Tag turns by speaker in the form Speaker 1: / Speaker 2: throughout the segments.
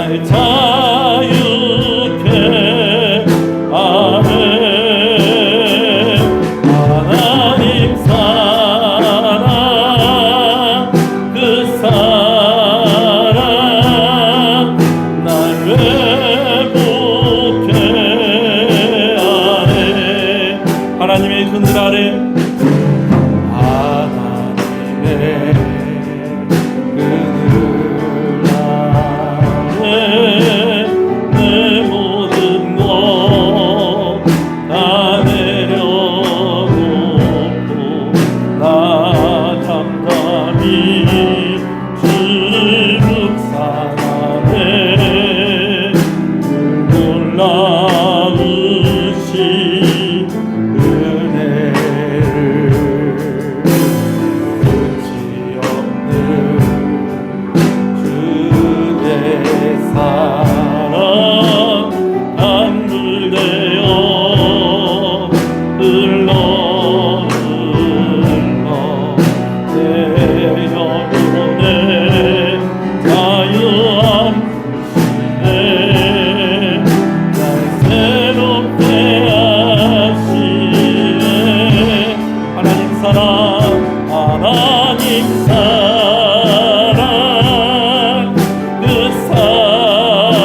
Speaker 1: 날 자유케 하네. 하나님 사랑 그 사랑 날 회복케 하네. 하나님의 그늘 아래 하나님 사랑 그 사랑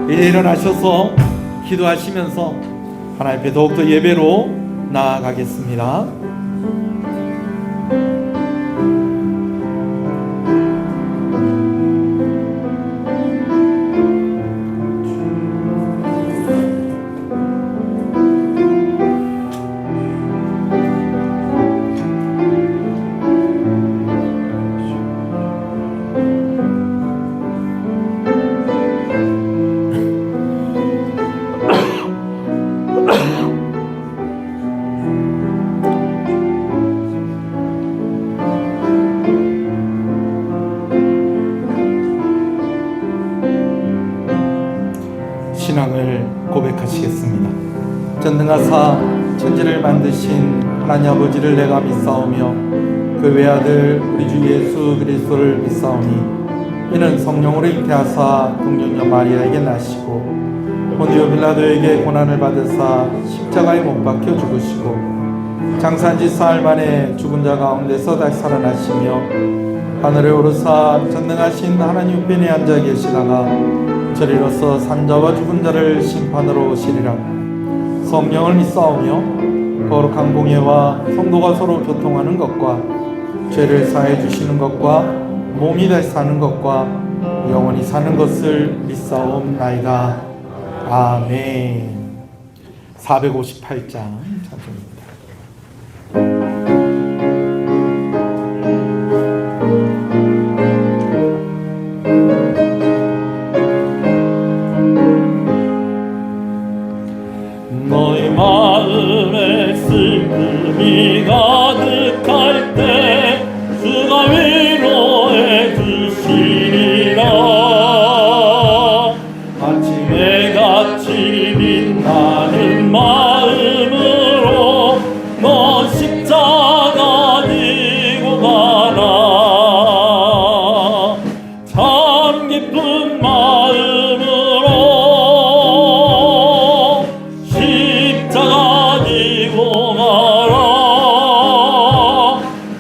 Speaker 2: 이제 일어나셔서 기도하시면서 하나님 앞에 더욱더 예배로 나아가겠습니다. 신앙을 고백하시겠습니다. 전능하사 천지를 만드신 하나님 아버지를 내가 믿사오며 그 외아들 우리 주 예수 그리스도를 믿사오니 이는 성령으로 잉태하사 동정녀 마리아에게 나시고 본디오 빌라도에게 고난을 받으사 십자가에 못 박혀 죽으시고 장사한 지 사흘 만에 죽은 자 가운데서 다시 살아나시며 하늘에 오르사 전능하신 하나님 우편에 앉아 계시다가 저리로서 산자와 죽은 자를 심판으로 오시리라. 성령을 믿사오며 거룩한 공예와 성도가 서로 교통하는 것과 죄를 사해 주시는 것과 몸이 다시 사는 것과 영원히 사는 것을 믿사옵나이다. 아멘. 458장 찬송입니다.
Speaker 1: 너희 마음에 슬픔이 가득할 때 주가 위로해 주시리라. 아침에 같이 빛나는 마음으로 너 십자가 지고 가라. 참 기쁜 마음으로 십자가 지고 가라.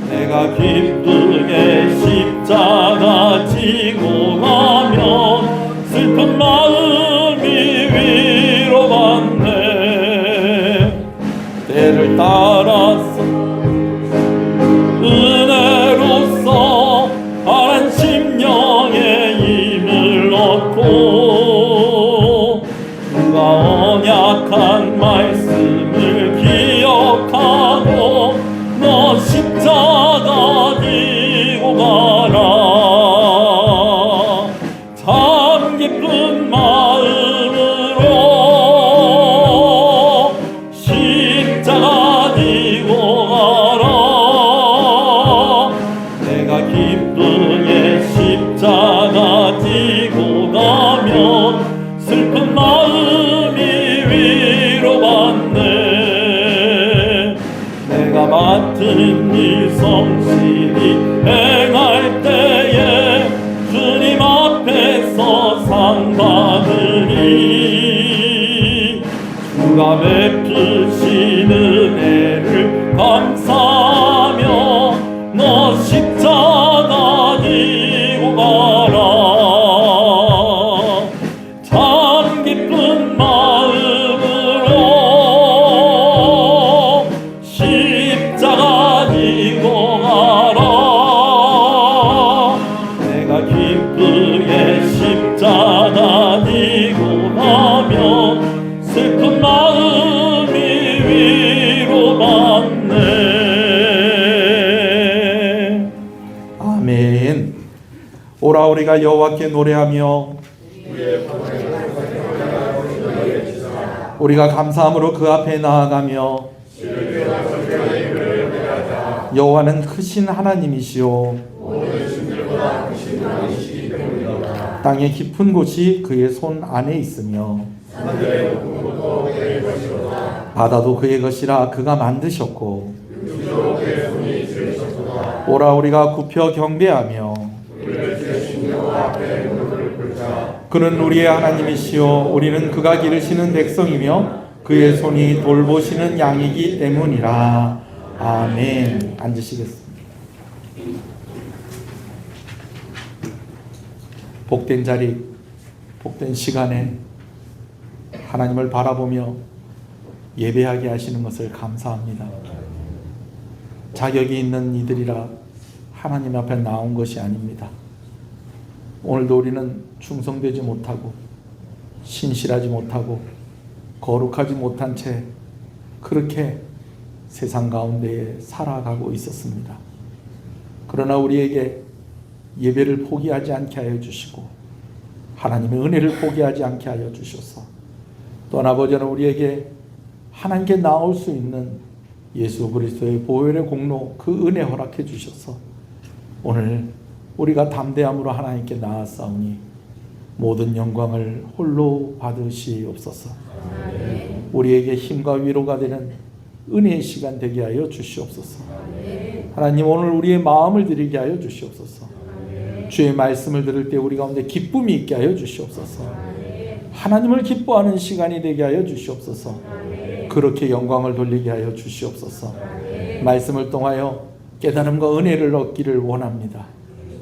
Speaker 1: 내가 기쁘게 십자가 지고 가면 슬픈 마음이 위로받네. 때를 따라서 은혜로서 바란 심령에 힘을 얻고 누가 언약한 말씀을 기억하고 너 십자가 지고 가라. 참 기쁜 마음으로 십자가 지고 가라. 내가 기쁘게 십자가 지고 가면 슬픈 마음이 위로받네. 내가 맡은 일 성실히 행할 때에 주님 앞에서 상 받으리. 주가 베푸신 은혜를 감사하며 너 십자가 지고 가라. 참 기쁜 마음으로 십자가 지고 가라. 내가 기쁘게 십자가 지고 가면 슬픈 마음이 위로받네.
Speaker 2: 아멘. 오라 우리가 여호와께 노래하며 우리가 감사함으로 그 앞에 나아가며 여호와는 크신 하나님이시요 땅의 깊은 곳이 그의 손 안에 있으며 바다도 그의 것이라 그가 만드셨고 오라 우리가 굽혀 경배하며 그는 우리의 하나님이시요 우리는 그가 기르시는 백성이며 그의 손이 돌보시는 양이기 때문이라. 아멘. 앉으시겠습니다. 복된 자리, 복된 시간에 하나님을 바라보며 예배하게 하시는 것을 감사합니다. 자격이 있는 이들이라 하나님 앞에 나온 것이 아닙니다. 오늘도 우리는 충성되지 못하고 신실하지 못하고 거룩하지 못한 채 그렇게 세상 가운데에 살아가고 있었습니다. 그러나 우리에게 예배를 포기하지 않게 하여 주시고 하나님의 은혜를 포기하지 않게 하여 주셔서 또한 아버지는 우리에게 하나님께 나올 수 있는 예수 그리스도의 보혈의 공로 그 은혜 허락해 주셔서 오늘 우리가 담대함으로 하나님께 나아싸우니 모든 영광을 홀로 받으시옵소서. 우리에게 힘과 위로가 되는 은혜의 시간 되게 하여 주시옵소서. 하나님 오늘 우리의 마음을 드리게 하여 주시옵소서. 주의 말씀을 들을 때 우리 가운데 기쁨이 있게 하여 주시옵소서. 하나님을 기뻐하는 시간이 되게 하여 주시옵소서. 그렇게 영광을 돌리게 하여 주시옵소서. 말씀을 통하여 깨달음과 은혜를 얻기를 원합니다.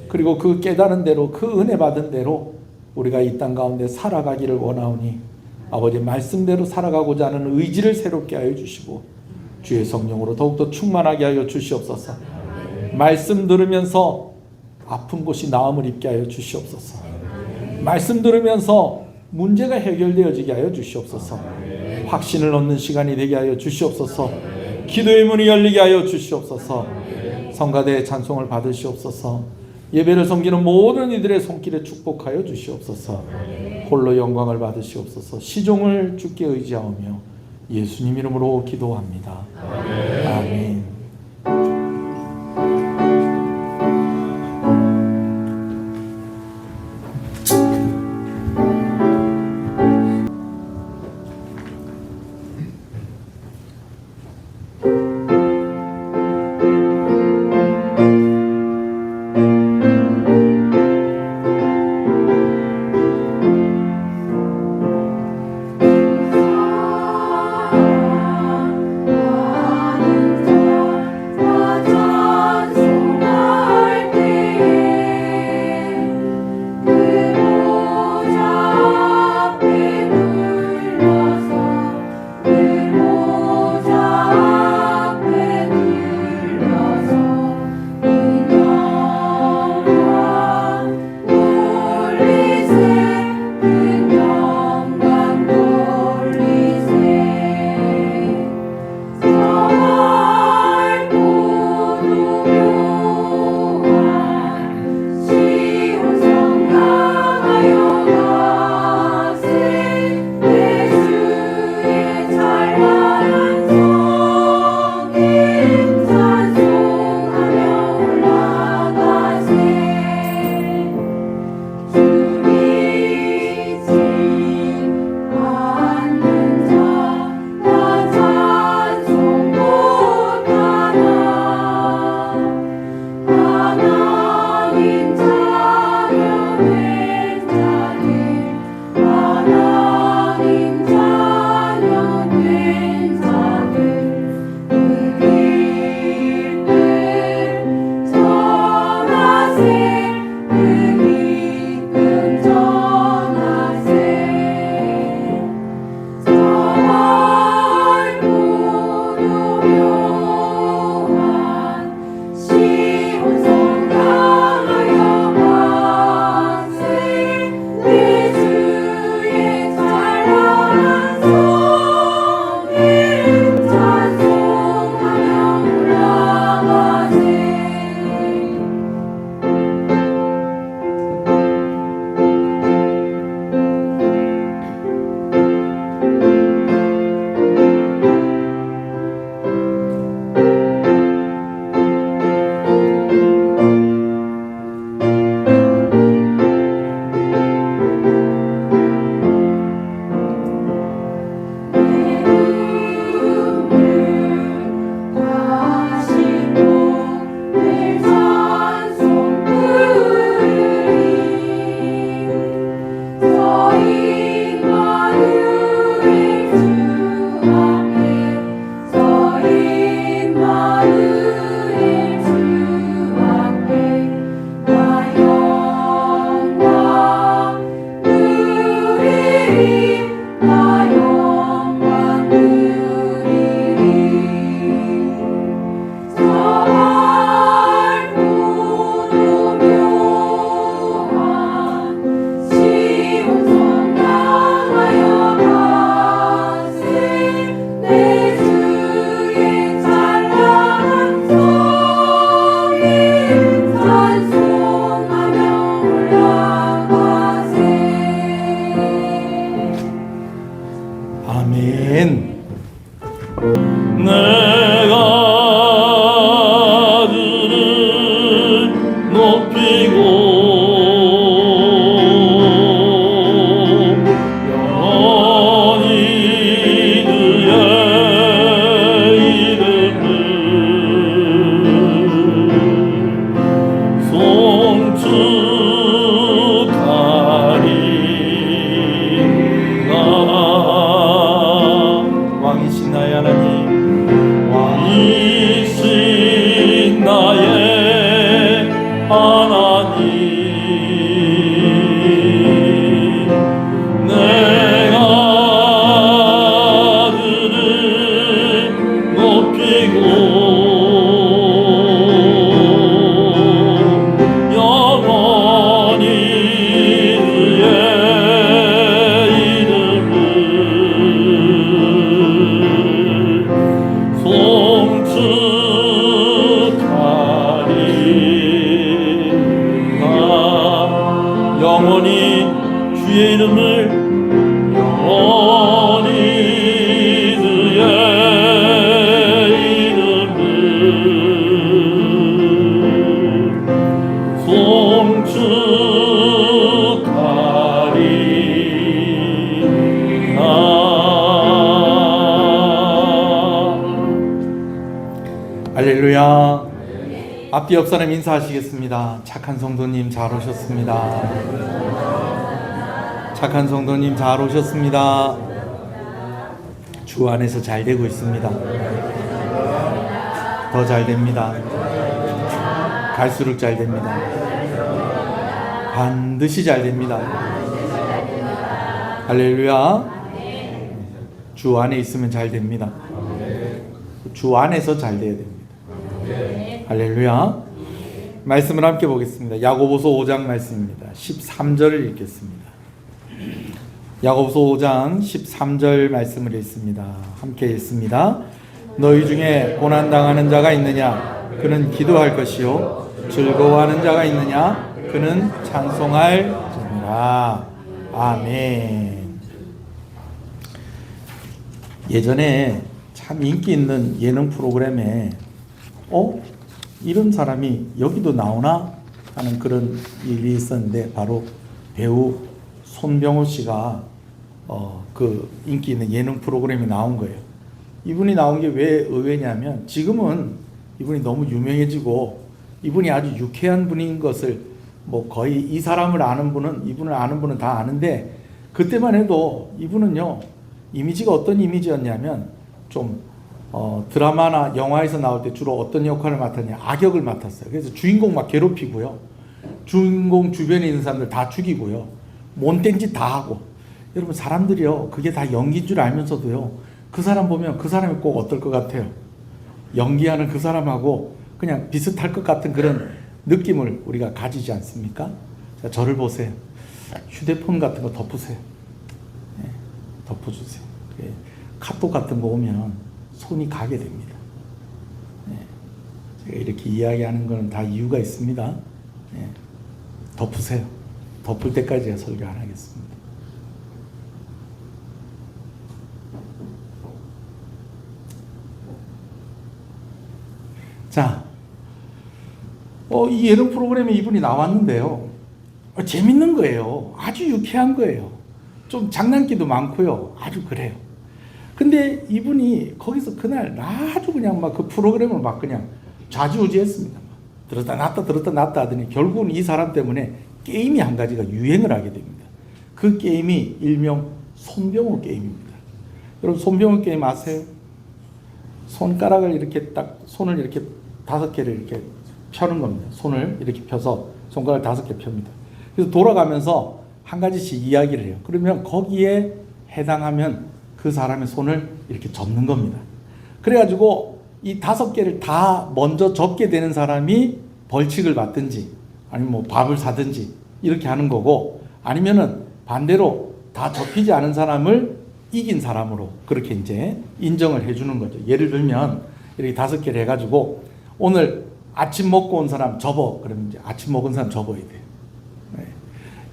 Speaker 2: 그리고 그 깨달은 대로 그 은혜 받은 대로 우리가 이 땅 가운데 살아가기를 원하오니 아버지 말씀대로 살아가고자 하는 의지를 새롭게 하여 주시고 주의 성령으로 더욱더 충만하게 하여 주시옵소서. 말씀 들으면서 아픈 곳이 나음을 입게 하여 주시옵소서. 말씀 들으면서 문제가 해결되어지게 하여 주시옵소서. 확신을 얻는 시간이 되게 하여 주시옵소서. 기도의 문이 열리게 하여 주시옵소서. 성가대의 찬송을 받으시옵소서. 예배를 섬기는 모든 이들의 손길에 축복하여 주시옵소서. 홀로 영광을 받으시옵소서. 시종을 주께 의지하오며 예수님 이름으로 기도합니다. 아멘. 아멘.
Speaker 1: 내가 그를 높이고 영원히 그의 이름을 송축하리라.
Speaker 2: 왕이신 나의 하나님,
Speaker 1: 왕이신 나의 하나님, 내가 그를 높이고 영원히 그의 이름을 송축하리라. 영원히 주의 이름을 영원히 그의 이름을 송축하리라.
Speaker 2: 할렐루야. 앞뒤 옆 사람 인사하시겠습니다. 착한 성도님 잘 오셨습니다. 착한 성도님 잘 오셨습니다. 주 안에서 잘 되고 있습니다. 더 잘 됩니다. 갈수록 잘 됩니다. 반드시 잘 됩니다. 할렐루야. 주 안에 있으면 잘 됩니다. 주 안에서 잘 돼야 됩니다. 할렐루야. 말씀을 함께 보겠습니다. 야고보서 5장 말씀입니다. 13절을 읽겠습니다. 야고보서 5장 13절 말씀을 읽습니다. 함께 읽습니다. 너희 중에 고난당하는 자가 있느냐? 그는 기도할 것이요 즐거워하는 자가 있느냐? 그는 찬송할지니라. 아멘. 예전에 참 인기 있는 예능 프로그램에 이런 사람이 여기도 나오나 하는 그런 일이 있었는데, 바로 배우 손병호 씨가 그 인기 있는 예능 프로그램에 나온 거예요. 이분이 나온 게 왜 의외냐면, 지금은 이분이 너무 유명해지고 이분이 아주 유쾌한 분인 것을 뭐 거의 이 사람을 아는 분은, 이분을 아는 분은 다 아는데, 그때만 해도 이분은요, 이미지가 어떤 이미지였냐면, 좀 드라마나 영화에서 나올 때 주로 어떤 역할을 맡았냐? 악역을 맡았어요. 그래서 주인공 막 괴롭히고요, 주인공 주변에 있는 사람들 다 죽이고요, 못된 짓 다 하고. 여러분, 사람들이요, 그게 다 연기인 줄 알면서도요, 그 사람 보면 그 사람이 꼭 어떨 것 같아요? 연기하는 그 사람하고 그냥 비슷할 것 같은 그런 느낌을 우리가 가지지 않습니까? 자, 저를 보세요. 휴대폰 같은 거 덮으세요. 네, 덮어주세요. 카톡 같은 거 오면 손이 가게 됩니다. 네, 제가 이렇게 이야기하는 거는 다 이유가 있습니다. 네, 덮으세요. 덮을 때까지 제가 설교 안 하겠습니다. 자, 이 예능 프로그램에 이분이 나왔는데요, 재밌는 거예요. 아주 유쾌한 거예요. 좀 장난기도 많고요. 아주 그래요. 근데 이분이 거기서 그날 아주 그냥 막 그 프로그램을 막 그냥 좌지우지했습니다. 들었다 놨다 하더니 결국은 이 사람 때문에 게임이 한 가지가 유행을 하게 됩니다. 그 게임이 일명 손병호 게임입니다. 여러분, 손병호 게임 아세요? 손가락을 이렇게 딱, 손을 이렇게 5개를 이렇게 펴는 겁니다. 손을 이렇게 펴서 손가락 5개 펴니다. 그래서 돌아가면서 한 가지씩 이야기를 해요. 그러면 거기에 해당하면 그 사람의 손을 이렇게 접는 겁니다. 그래가지고 이 5개를 다 먼저 접게 되는 사람이 벌칙을 받든지, 아니면 뭐 밥을 사든지 이렇게 하는 거고, 아니면은 반대로 다 접히지 않은 사람을 이긴 사람으로 그렇게 이제 인정을 해주는 거죠. 예를 들면 이렇게 5개를 해가지고, 오늘 아침 먹고 온 사람 접어. 그러면 이제 아침 먹은 사람 접어야 돼요. 네.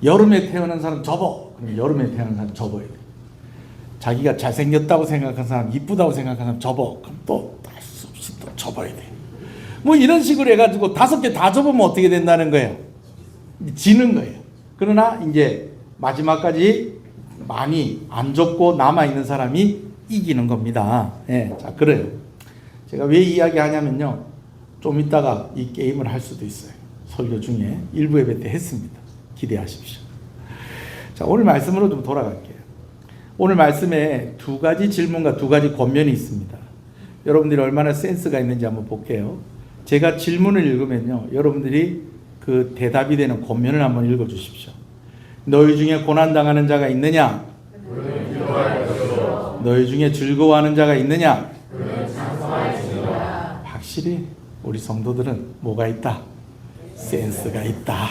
Speaker 2: 여름에 태어난 사람 접어. 그러면 여름에 태어난 사람 접어야 돼요. 자기가 잘생겼다고 생각하는 사람, 이쁘다고 생각하는 사람 접어. 그럼 또 할 수 없이 또 접어야 돼. 뭐 이런 식으로 해가지고 5개 다 접으면 어떻게 된다는 거예요? 지는 거예요. 그러나 이제 마지막까지 많이 안 접고 남아있는 사람이 이기는 겁니다. 예, 자, 그래요. 제가 왜 이야기하냐면요. 좀 이따가 이 게임을 할 수도 있어요. 설교 중에 일부 예배 때 했습니다. 기대하십시오. 자, 오늘 말씀으로 좀 돌아갈게요. 오늘 말씀에 2가지 질문과 2가지 권면이 있습니다. 여러분들이 얼마나 센스가 있는지 한번 볼게요. 제가 질문을 읽으면요. 여러분들이 그 대답이 되는 권면을 한번 읽어 주십시오. 너희 중에 고난당하는 자가 있느냐? 너희 중에 즐거워하는 자가 있느냐? 확실히 우리 성도들은 뭐가 있다? 센스가 있다.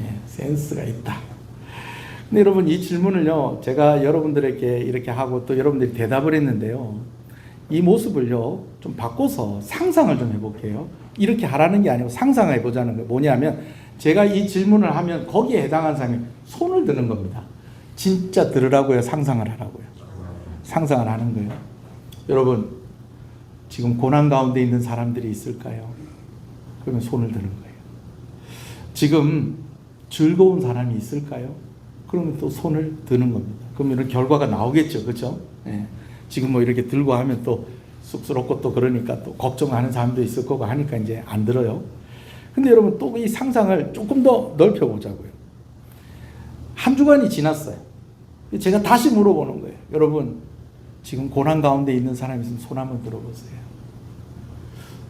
Speaker 2: 예, 센스가 있다. 근데 여러분 이 질문을요. 제가 여러분들에게 이렇게 하고 또 여러분들이 대답을 했는데요. 이 모습을요. 좀 바꿔서 상상을 좀 해볼게요. 이렇게 하라는 게 아니고 상상해 보자는 거예요. 뭐냐면 제가 이 질문을 하면 거기에 해당하는 사람이 손을 드는 겁니다. 진짜 들으라고요? 상상을 하라고요? 상상을 하는 거예요. 여러분 지금 고난 가운데 있는 사람들이 있을까요? 그러면 손을 드는 거예요. 지금 즐거운 사람이 있을까요? 그러면 또 손을 드는 겁니다. 그러면 이런 결과가 나오겠죠. 그렇죠? 예. 지금 뭐 이렇게 들고 하면 또 쑥스럽고 또 그러니까 또 걱정하는 사람도 있을 거고 하니까 이제 안 들어요. 근데 여러분 또 이 상상을 조금 더 넓혀보자고요. 한 주간이 지났어요. 제가 다시 물어보는 거예요. 여러분 지금 고난 가운데 있는 사람이 있으면 손 한번 들어보세요.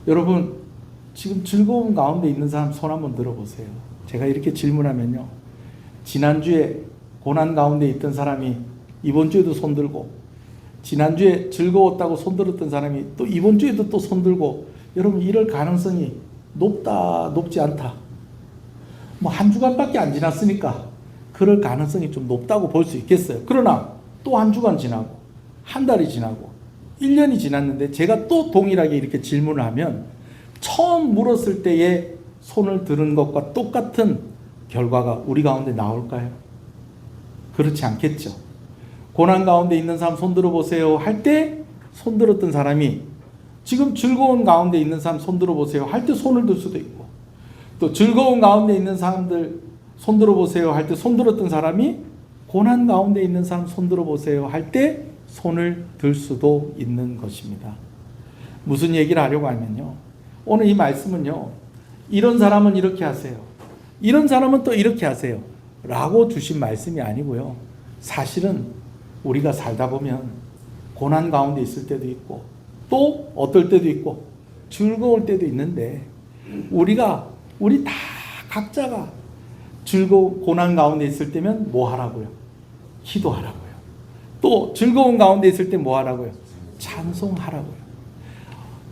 Speaker 2: 여러분 지금 즐거운 가운데 있는 사람 손 한번 들어보세요. 제가 이렇게 질문하면요. 지난주에 고난 가운데 있던 사람이 이번 주에도 손 들고 지난주에 즐거웠다고 손 들었던 사람이 또 이번 주에도 또 손 들고 여러분 이럴 가능성이 높다 높지 않다. 뭐 한 주간밖에 안 지났으니까 그럴 가능성이 좀 높다고 볼 수 있겠어요. 그러나 또 한 주간 지나고 한 달이 지나고 1년이 지났는데 제가 또 동일하게 이렇게 질문을 하면 처음 물었을 때의 손을 들은 것과 똑같은 결과가 우리 가운데 나올까요? 그렇지 않겠죠. 고난 가운데 있는 사람 손 들어보세요 할 때 손 들었던 사람이 지금 즐거운 가운데 있는 사람 손 들어보세요 할 때 손을 들 수도 있고 또 즐거운 가운데 있는 사람들 손 들어보세요 할 때 손 들었던 사람이 고난 가운데 있는 사람 손 들어보세요 할 때 손을 들 수도 있는 것입니다. 무슨 얘기를 하려고 하면요. 오늘 이 말씀은요. 이런 사람은 이렇게 하세요. 이런 사람은 또 이렇게 하세요. 라고 주신 말씀이 아니고요. 사실은 우리가 살다 보면 고난 가운데 있을 때도 있고 또 어떨 때도 있고 즐거울 때도 있는데 우리 다 각자가 고난 가운데 있을 때면 뭐 하라고요? 기도하라고요. 또 즐거운 가운데 있을 때 뭐 하라고요? 찬송하라고요.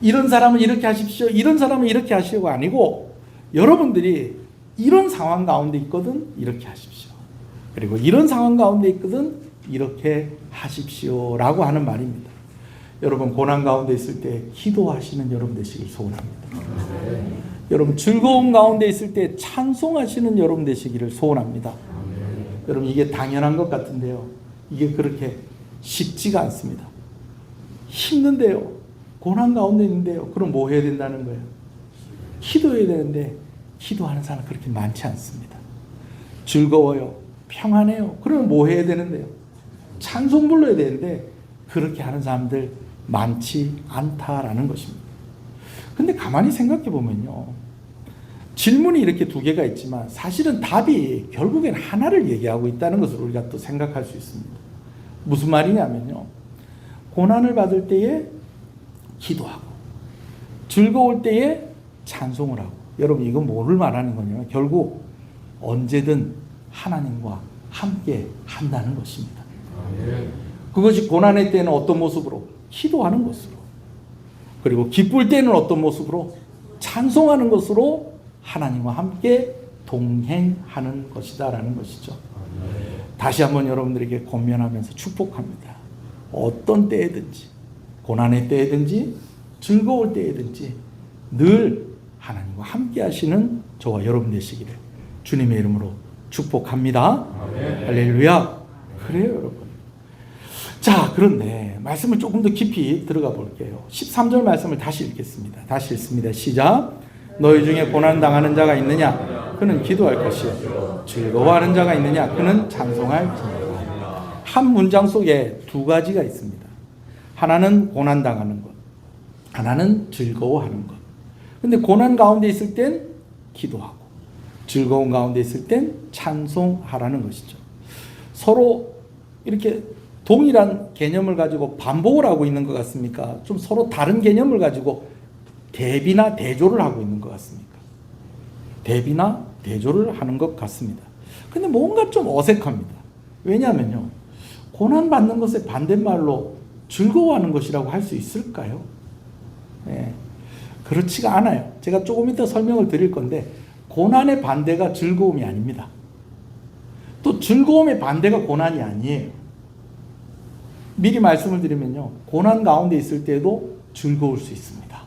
Speaker 2: 이런 사람은 이렇게 하십시오. 이런 사람은 이렇게 하시고 아니고 여러분들이 이런 상황 가운데 있거든 이렇게 하십시오. 그리고 이런 상황 가운데 있거든 이렇게 하십시오라고 하는 말입니다. 여러분 고난 가운데 있을 때 기도하시는 여러분 되시길 소원합니다. 여러분 즐거운 가운데 있을 때 찬송하시는 여러분 되시기를 소원합니다. 여러분 이게 당연한 것 같은데요. 이게 그렇게 쉽지가 않습니다. 힘든데요. 고난 가운데 있는데요. 그럼 뭐 해야 된다는 거예요? 기도해야 되는데 기도하는 사람 그렇게 많지 않습니다. 즐거워요. 평안해요. 그러면 뭐 해야 되는데요? 찬송 불러야 되는데 그렇게 하는 사람들 많지 않다라는 것입니다. 근데 가만히 생각해 보면요. 질문이 이렇게 2개가 있지만 사실은 답이 결국엔 하나를 얘기하고 있다는 것을 우리가 또 생각할 수 있습니다. 무슨 말이냐면요. 고난을 받을 때에 기도하고 즐거울 때에 찬송을 하고 여러분 이건 뭐를 말하는 거냐면 결국 언제든 하나님과 함께 한다는 것입니다. 그것이 고난의 때는 어떤 모습으로? 기도하는 것으로. 그리고 기쁠 때는 어떤 모습으로? 찬송하는 것으로 하나님과 함께 동행하는 것이다 라는 것이죠. 다시 한번 여러분들에게 권면하면서 축복합니다. 어떤 때에든지 고난의 때에든지 즐거울 때에든지 늘 하나님과 함께 하시는 저와 여러분 되시기를 주님의 이름으로 축복합니다. 할렐루야. 그래요 여러분. 자, 그런데 말씀을 조금 더 깊이 들어가 볼게요. 13절 말씀을 다시 읽겠습니다. 다시 읽습니다. 시작. 너희 중에 고난당하는 자가 있느냐? 그는 기도할 것이요. 즐거워하는 자가 있느냐? 그는 찬송할 지니라. 한 문장 속에 두 가지가 있습니다. 하나는 고난당하는 것, 하나는 즐거워하는 것. 근데 고난 가운데 있을 땐 기도하고, 즐거운 가운데 있을 땐 찬송하라는 것이죠. 서로 이렇게 동일한 개념을 가지고 반복을 하고 있는 것 같습니까? 좀 서로 다른 개념을 가지고 대비나 대조를 하고 있는 것 같습니까? 대비나 대조를 하는 것 같습니다. 근데 뭔가 좀 어색합니다. 왜냐하면요, 고난받는 것의 반대말로 즐거워하는 것이라고 할 수 있을까요? 네, 그렇지가 않아요. 제가 조금 이따 설명을 드릴 건데, 고난의 반대가 즐거움이 아닙니다. 또 즐거움의 반대가 고난이 아니에요. 미리 말씀을 드리면요, 고난 가운데 있을 때도 즐거울 수 있습니다.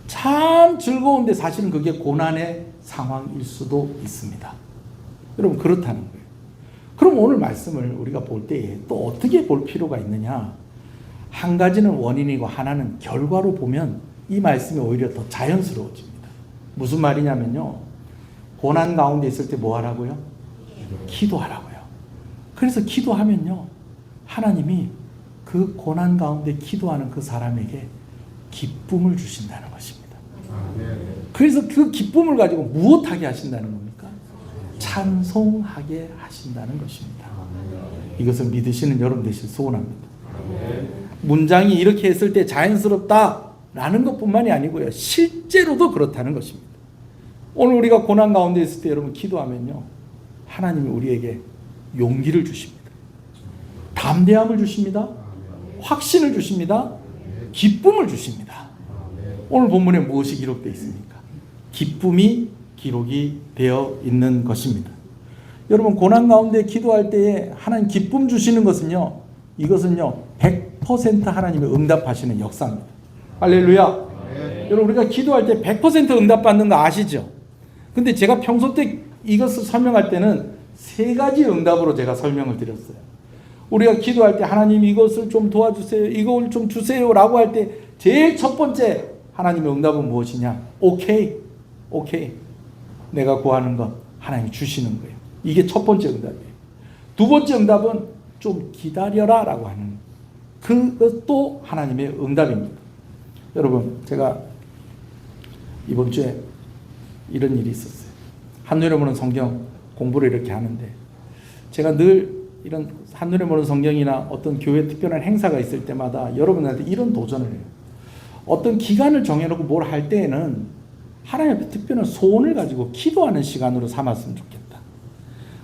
Speaker 2: 참 즐거운데 사실은 그게 고난의 상황일 수도 있습니다. 여러분, 그렇다는 거예요. 그럼 오늘 말씀을 우리가 볼 때에 또 어떻게 볼 필요가 있느냐? 한 가지는 원인이고 하나는 결과로 보면 이 말씀이 오히려 더 자연스러워집니다. 무슨 말이냐면요, 고난 가운데 있을 때 뭐 하라고요? 기도하라고요. 그래서 기도하면요, 하나님이 그 고난 가운데 기도하는 그 사람에게 기쁨을 주신다는 것입니다. 그래서 그 기쁨을 가지고 무엇하게 하신다는 겁니까? 찬송하게 하신다는 것입니다. 이것을 믿으시는 여러분 되시길 소원합니다. 문장이 이렇게 했을 때 자연스럽다라는 것뿐만이 아니고요, 실제로도 그렇다는 것입니다. 오늘 우리가 고난 가운데 있을 때 여러분 기도하면요, 하나님이 우리에게 용기를 주십니다. 담대함을 주십니다. 확신을 주십니다. 기쁨을 주십니다. 오늘 본문에 무엇이 기록되어 있습니까? 기쁨이 기록이 되어 있는 것입니다. 여러분, 고난 가운데 기도할 때에 하나님 기쁨 주시는 것은요, 이것은요 100% 하나님의 응답하시는 역사입니다. 할렐루야. 네. 여러분, 우리가 기도할 때 100% 응답받는 거 아시죠? 근데 제가 평소 때 이것을 설명할 때는 세 가지 응답으로 제가 설명을 드렸어요. 우리가 기도할 때 하나님 이것을 좀 도와주세요, 이걸 좀 주세요 라고 할 때 제일 첫 번째 하나님의 응답은 무엇이냐? 오케이. 내가 구하는 것 하나님이 주시는 거예요. 이게 첫 번째 응답이에요. 두 번째 응답은 좀 기다려라 라고 하는, 그것도 하나님의 응답입니다. 여러분, 제가 이번 주에 이런 일이 있었어요. 한눈에 보는 성경 공부를 이렇게 하는데, 제가 늘 이런 한눈에 보는 성경이나 어떤 교회 특별한 행사가 있을 때마다 여러분한테 이런 도전을 해요. 어떤 기간을 정해놓고 뭘 할 때에는 하나님 앞에 특별한 소원을 가지고 기도하는 시간으로 삼았으면 좋겠다.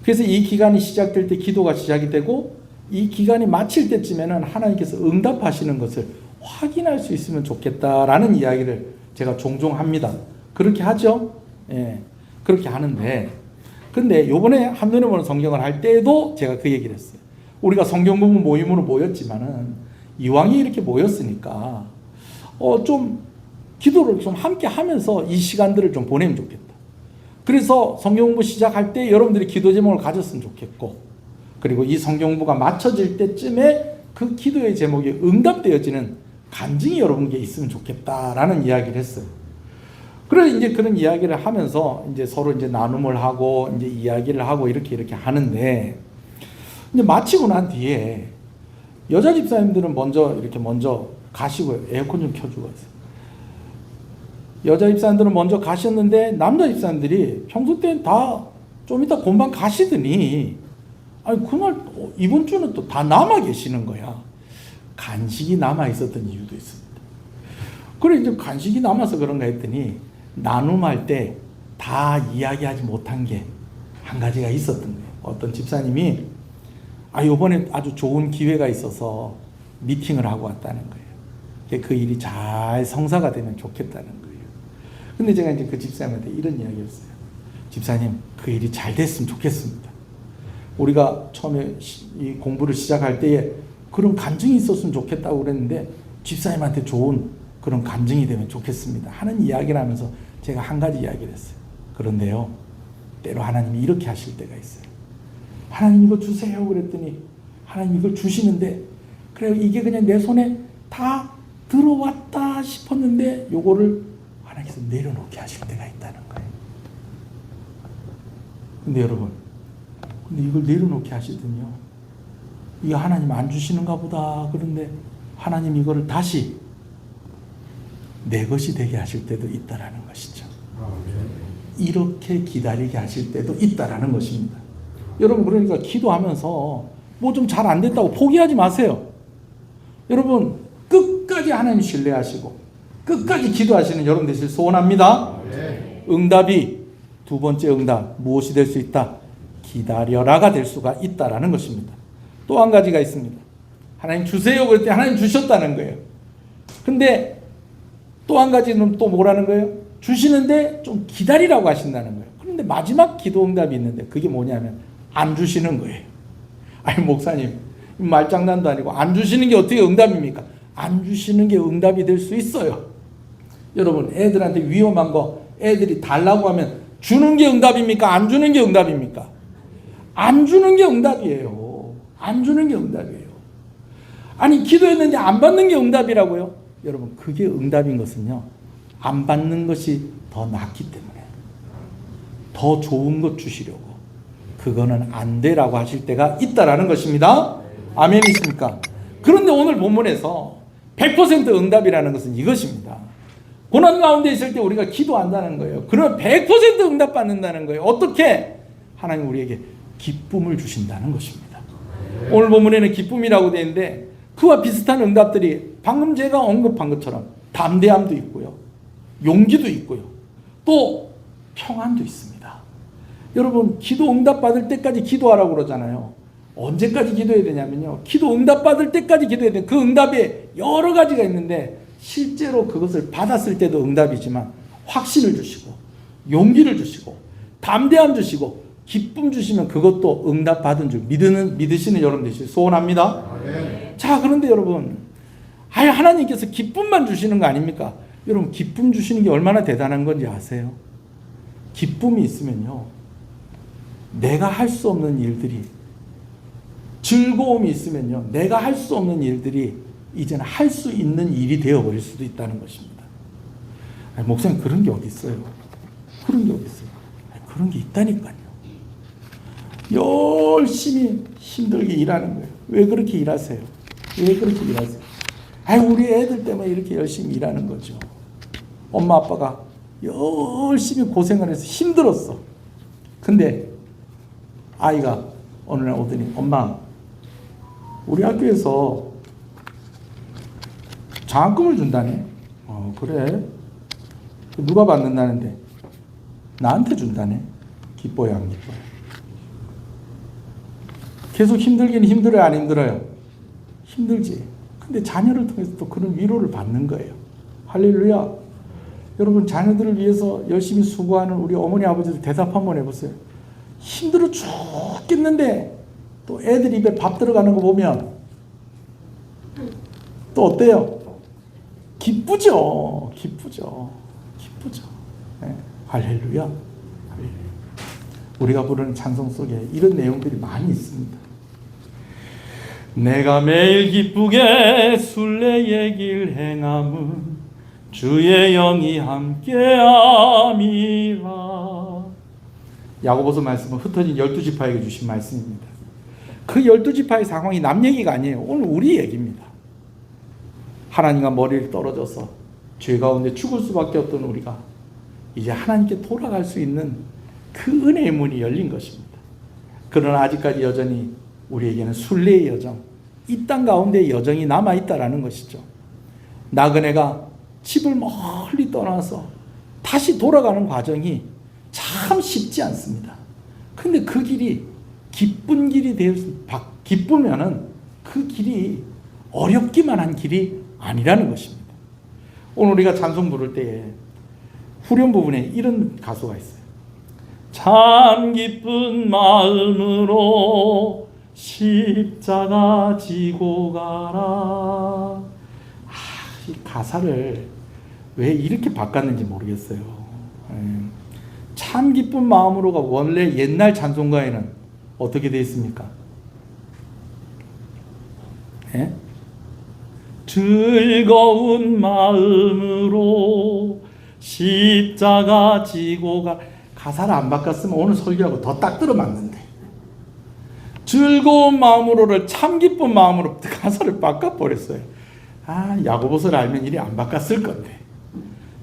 Speaker 2: 그래서 이 기간이 시작될 때 기도가 시작이 되고, 이 기간이 마칠 때쯤에는 하나님께서 응답하시는 것을 확인할 수 있으면 좋겠다라는 이야기를 제가 종종 합니다. 그렇게 하죠? 예, 그렇게 하는데, 근데 요번에 한눈에 보는 성경을 할 때에도 제가 그 얘기를 했어요. 우리가 성경 공부 모임으로 모였지만은 이왕에 이렇게 모였으니까 좀 기도를 좀 함께 하면서 이 시간들을 좀 보내면 좋겠다. 그래서 성경 공부 시작할 때 여러분들이 기도 제목을 가졌으면 좋겠고, 그리고 이 성경 공부가 맞춰질 때쯤에 그 기도의 제목이 응답되어지는 간증이 여러분께 있으면 좋겠다라는 이야기를 했어요. 그래서 이제 그런 이야기를 하면서 이제 서로 이제 나눔을 하고 이제 이야기를 하고 이렇게 하는데, 이제 마치고 난 뒤에 여자 집사님들은 먼저 가시고요. 에어컨 좀 켜주고 가세요. 여자 집사님들은 먼저 가셨는데 남자 집사님들이 평소 때는 다 좀 이따 금방 가시더니, 아니 그날 이번 주는 또 다 남아 계시는 거야. 간식이 남아 있었던 이유도 있습니다. 그래 이제 간식이 남아서 그런가 했더니, 나눔할 때 다 이야기하지 못한 게 한 가지가 있었던 거예요. 어떤 집사님이 이번에 아주 좋은 기회가 있어서 미팅을 하고 왔다는 거예요. 그 일이 잘 성사가 되면 좋겠다는 거예요. 근데 제가 이제 그 집사님한테 이런 이야기를 했어요. 집사님, 그 일이 잘 됐으면 좋겠습니다. 우리가 처음에 이 공부를 시작할 때에 그런 간증이 있었으면 좋겠다고 그랬는데, 집사님한테 좋은 그런 간증이 되면 좋겠습니다 하는 이야기를 하면서 제가 한 가지 이야기를 했어요. 그런데요, 때로 하나님이 이렇게 하실 때가 있어요. 하나님 이거 주세요 그랬더니 하나님 이걸 주시는데 그래 이게 그냥 내 손에 다 들어왔다 싶었는데 요거를 하나님께서 내려놓게 하실 때가 있다는 거예요. 근데 여러분, 근데 이걸 내려놓게 하시더니요, 이거 하나님 안 주시는가 보다. 그런데 하나님 이거를 다시 내 것이 되게 하실 때도 있다라는 것이죠. 이렇게 기다리게 하실 때도 있다라는 것입니다. 여러분, 그러니까 기도하면서 뭐 좀 잘 안 됐다고 포기하지 마세요. 여러분, 끝까지 하나님 신뢰하시고 끝까지 기도하시는 여러분 되실 소원합니다. 응답이 두 번째 응답 무엇이 될 수 있다? 기다려라가 될 수가 있다라는 것입니다. 또 한 가지가 있습니다. 하나님 주세요 그럴 때 하나님 주셨다는 거예요. 근데 또 한 가지는 또 뭐라는 거예요? 주시는데 좀 기다리라고 하신다는 거예요. 그런데 마지막 기도 응답이 있는데 그게 뭐냐면 안 주시는 거예요. 아니 목사님 말장난도 아니고 안 주시는 게 어떻게 응답입니까? 안 주시는 게 응답이 될 수 있어요. 여러분, 애들한테 위험한 거 애들이 달라고 하면 주는 게 응답입니까? 안 주는 게 응답입니까? 안 주는 게 응답이에요. 안 주는 게 응답이에요. 아니 기도했는데 안 받는 게 응답이라고요? 여러분, 그게 응답인 것은요, 안 받는 것이 더 낫기 때문에 더 좋은 것 주시려고 그거는 안 되라고 하실 때가 있다라는 것입니다. 아멘이십니까? 그런데 오늘 본문에서 100% 응답이라는 것은 이것입니다. 고난 가운데 있을 때 우리가 기도한다는 거예요. 그러면 100% 응답받는다는 거예요. 어떻게? 하나님 우리에게 기쁨을 주신다는 것입니다. 오늘 본문에는 기쁨이라고 되어 있는데 그와 비슷한 응답들이 방금 제가 언급한 것처럼 담대함도 있고요, 용기도 있고요, 또 평안도 있습니다. 여러분, 기도 응답 받을 때까지 기도하라고 그러잖아요. 언제까지 기도해야 되냐면요, 기도 응답 받을 때까지 기도해야 돼요. 그 응답에 여러 가지가 있는데 실제로 그것을 받았을 때도 응답이지만 확신을 주시고 용기를 주시고 담대함 주시고 기쁨 주시면 그것도 응답 받은 줄 믿으시는 여러분 되시길 소원합니다. 자, 그런데 여러분, 하나님께서 기쁨만 주시는 거 아닙니까? 여러분, 기쁨 주시는 게 얼마나 대단한 건지 아세요? 기쁨이 있으면요, 내가 할 수 없는 일들이, 즐거움이 있으면요, 내가 할 수 없는 일들이 이제는 할 수 있는 일이 되어버릴 수도 있다는 것입니다. 아니, 목사님 그런 게 어디 있어요? 그런 게 어디 있어요? 아니, 그런 게 있다니까요. 열심히 힘들게 일하는 거예요. 왜 그렇게 일하세요? 왜 그렇게 일하세요? 아니, 우리 애들 때문에 이렇게 열심히 일하는 거죠. 엄마 아빠가 열심히 고생을 해서 힘들었어. 근데 아이가 어느 날 오더니, 엄마, 우리 학교에서 장학금을 준다네. 그래. 누가 받는다는데? 나한테 준다네. 기뻐요, 안 기뻐요? 계속 힘들긴 힘들어요, 안 힘들어요? 힘들지. 근데 자녀를 통해서 또 그런 위로를 받는 거예요. 할렐루야. 여러분, 자녀들을 위해서 열심히 수고하는 우리 어머니 아버지들 대답 한번 해보세요. 힘들어 죽겠는데 또 애들 입에 밥 들어가는 거 보면 또 어때요? 기쁘죠. 기쁘죠. 기쁘죠. 네. 할렐루야. 할렐루야. 우리가 부르는 찬송 속에 이런 내용들이 많이 있습니다.
Speaker 1: 내가 매일 기쁘게 순례의 길 행함은 주의 영이 함께함이라.
Speaker 2: 야고보서 말씀은 흩어진 12지파에게 주신 말씀입니다. 그 12지파의 상황이 남 얘기가 아니에요. 오늘 우리 얘기입니다. 하나님과 머리를 떨어져서 죄 가운데 죽을 수밖에 없던 우리가 이제 하나님께 돌아갈 수 있는 그 은혜의 문이 열린 것입니다. 그러나 아직까지 여전히 우리에게는 순례의 여정, 이 땅 가운데 여정이 남아있다라는 것이죠. 나그네가 집을 멀리 떠나서 다시 돌아가는 과정이 참 쉽지 않습니다. 근데 그 길이 기쁜 길이 기쁘면은 그 길이 어렵기만 한 길이 아니라는 것입니다. 오늘 우리가 찬송 부를 때에 후렴 부분에 이런 가수가 있어요.
Speaker 1: 참 기쁜 마음으로 십자가 지고 가라.
Speaker 2: 이 가사를 왜 이렇게 바꿨는지 모르겠어요. 참 기쁜 마음으로가 원래 옛날 찬송가에는 어떻게 되어 있습니까?
Speaker 1: 예? 즐거운 마음으로 십자가 지고 가사를 안 바꿨으면 오늘 설교하고 더 딱 들어맞는데 즐거운 마음으로를 참 기쁜 마음으로 가사를 바꿔버렸어요. 야고보서를 알면 이리 안 바꿨을 건데.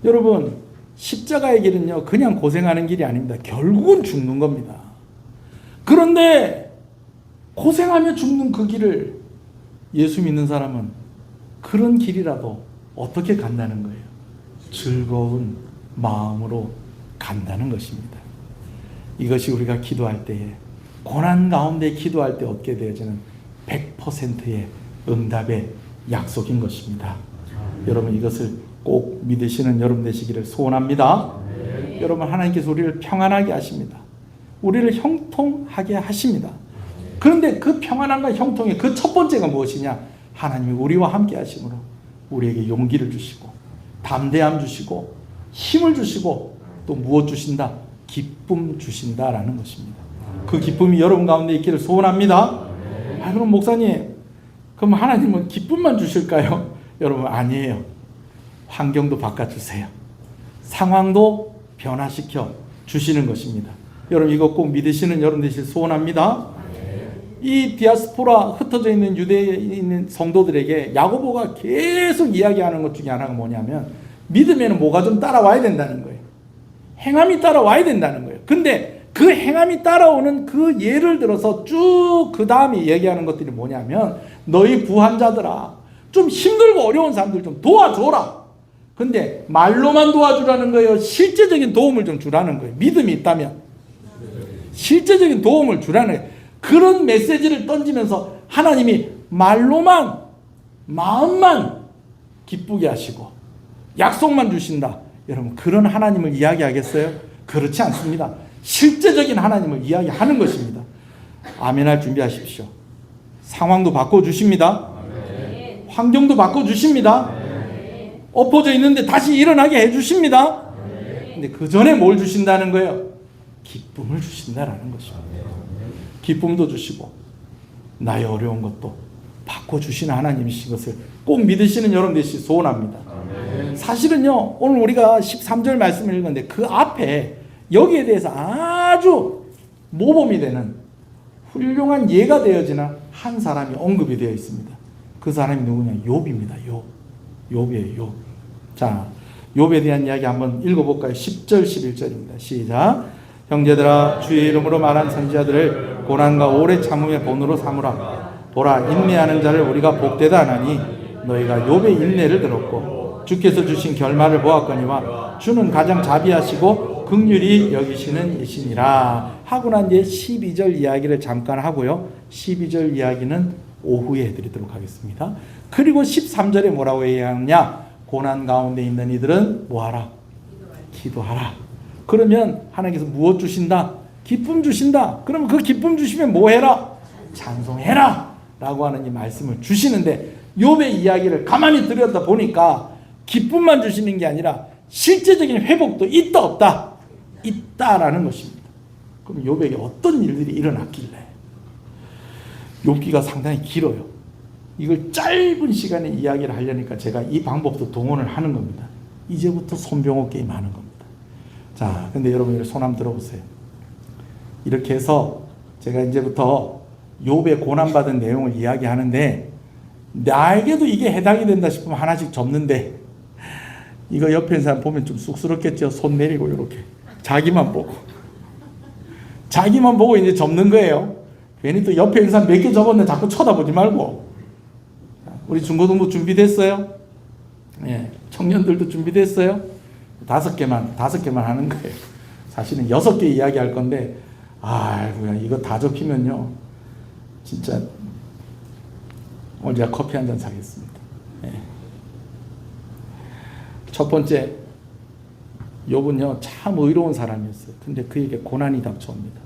Speaker 1: 여러분, 십자가의 길은요 그냥 고생하는 길이 아닙니다. 결국은 죽는 겁니다. 그런데 고생하며 죽는 그 길을 예수 믿는 사람은 그런 길이라도 어떻게 간다는 거예요? 즐거운 마음으로 간다는 것입니다. 이것이 우리가 기도할 때에, 고난 가운데 기도할 때 얻게 되어지는 100%의 응답의 약속인 것입니다. 여러분, 이것을 꼭 믿으시는 여러분 되시기를 소원합니다. 여러분, 하나님께서 우리를 평안하게 하십니다. 우리를 형통하게 하십니다. 그런데 그 평안함과 형통의 그 첫 번째가 무엇이냐? 하나님이 우리와 함께 하심으로 우리에게 용기를 주시고 담대함 주시고 힘을 주시고 또 무엇 주신다? 기쁨 주신다라는 것입니다. 그 기쁨이 여러분 가운데 있기를 소원합니다. 그럼 목사님, 그럼 하나님은 기쁨만 주실까요? 여러분, 아니에요. 환경도 바꿔주세요. 상황도 변화시켜 주시는 것입니다. 여러분, 이거 꼭 믿으시는 여러분 되실 소원합니다. 이 디아스포라 흩어져 있는 유대에 있는 성도들에게 야고보가 계속 이야기하는 것 중에 하나가 뭐냐면, 믿으면 뭐가 좀 따라와야 된다는 거예요. 행함이 따라와야 된다는 거예요. 근데 그 행함이 따라오는 그 예를 들어서 쭉 그 다음에 얘기하는 것들이 뭐냐면, 너희 부한자들아, 좀 힘들고 어려운 사람들 좀 도와줘라. 근데 말로만 도와주라는 거예요? 실제적인 도움을 좀 주라는 거예요? 믿음이 있다면 실제적인 도움을 주라는 거예요. 그런 메시지를 던지면서 하나님이 말로만, 마음만 기쁘게 하시고 약속만 주신다. 여러분, 그런 하나님을 이야기하겠어요? 그렇지 않습니다. 실제적인 하나님을 이야기하는 것입니다. 아멘 할 준비하십시오. 상황도 바꿔주십니다. 환경도 바꿔주십니다. 엎어져 있는데 다시 일어나게 해주십니다. 근데 그 전에 뭘 주신다는 거예요? 기쁨을 주신다라는 것입니다. 기쁨도 주시고 나의 어려운 것도 바꿔주시는 하나님이신 것을 꼭 믿으시는 여러분 되시기 소원합니다. 사실은요, 오늘 우리가 13절 말씀을 읽었는데 그 앞에 여기에 대해서 아주 모범이 되는 훌륭한 예가 되어지는 한 사람이 언급이 되어 있습니다. 그 사람이 누구냐? 욥입니다. 욥이에요. 욥. 자, 욥에 대한 이야기 한번 읽어볼까요? 10절 11절입니다. 시작. 형제들아, 주의 이름으로 말한 선지자들을 고난과 오래 참음의 본으로 삼으라. 보라, 인내하는 자를 우리가 복되다 하나니 너희가 욥의 인내를 들었고 주께서 주신 결말을 보았거니와 주는 가장 자비하시고 긍휼히 여기시는 이시니라 하고 난 뒤에 12절 이야기를 잠깐 하고요. 12절 이야기는 오후에 해드리도록 하겠습니다. 그리고 13절에 뭐라고 얘기하느냐? 고난 가운데 있는 이들은 뭐하라? 기도하라. 그러면 하나님께서 무엇 주신다? 기쁨 주신다. 그러면 그 기쁨 주시면 뭐 해라? 찬송해라 라고 하는 이 말씀을 주시는데, 욥의 이야기를 가만히 들여다 보니까 기쁨만 주시는 게 아니라 실제적인 회복도 있다 없다? 있다라는 것입니다. 그럼 욥에게 어떤 일들이 일어났길래? 욥기가 상당히 길어요. 이걸 짧은 시간에 이야기를 하려니까 제가 이 방법도 동원을 하는 겁니다. 이제부터 손병호 게임 하는 겁니다. 자, 근데 여러분 손 한번 들어보세요. 이렇게 해서 제가 이제부터 욥의 고난받은 내용을 이야기하는데, 나에게도 이게 해당이 된다 싶으면 하나씩 접는데, 이거 옆에 있는 사람 보면 좀 쑥스럽겠죠? 손 내리고 이렇게 자기만 보고 이제 접는 거예요. 괜히 또 옆에 있는 사람 몇 개 접었는데 자꾸 쳐다보지 말고. 우리 중고등부 준비됐어요? 예, 청년들도 준비됐어요? 5개만 하는 거예요. 사실은 6개 이야기할 건데, 아이고야, 이거 다 접히면요, 진짜 오늘 제가 커피 한 잔 사겠습니다. 예. 첫 번째, 욥은요 참 의로운 사람이었어요. 근데 그에게 고난이 닥쳐옵니다.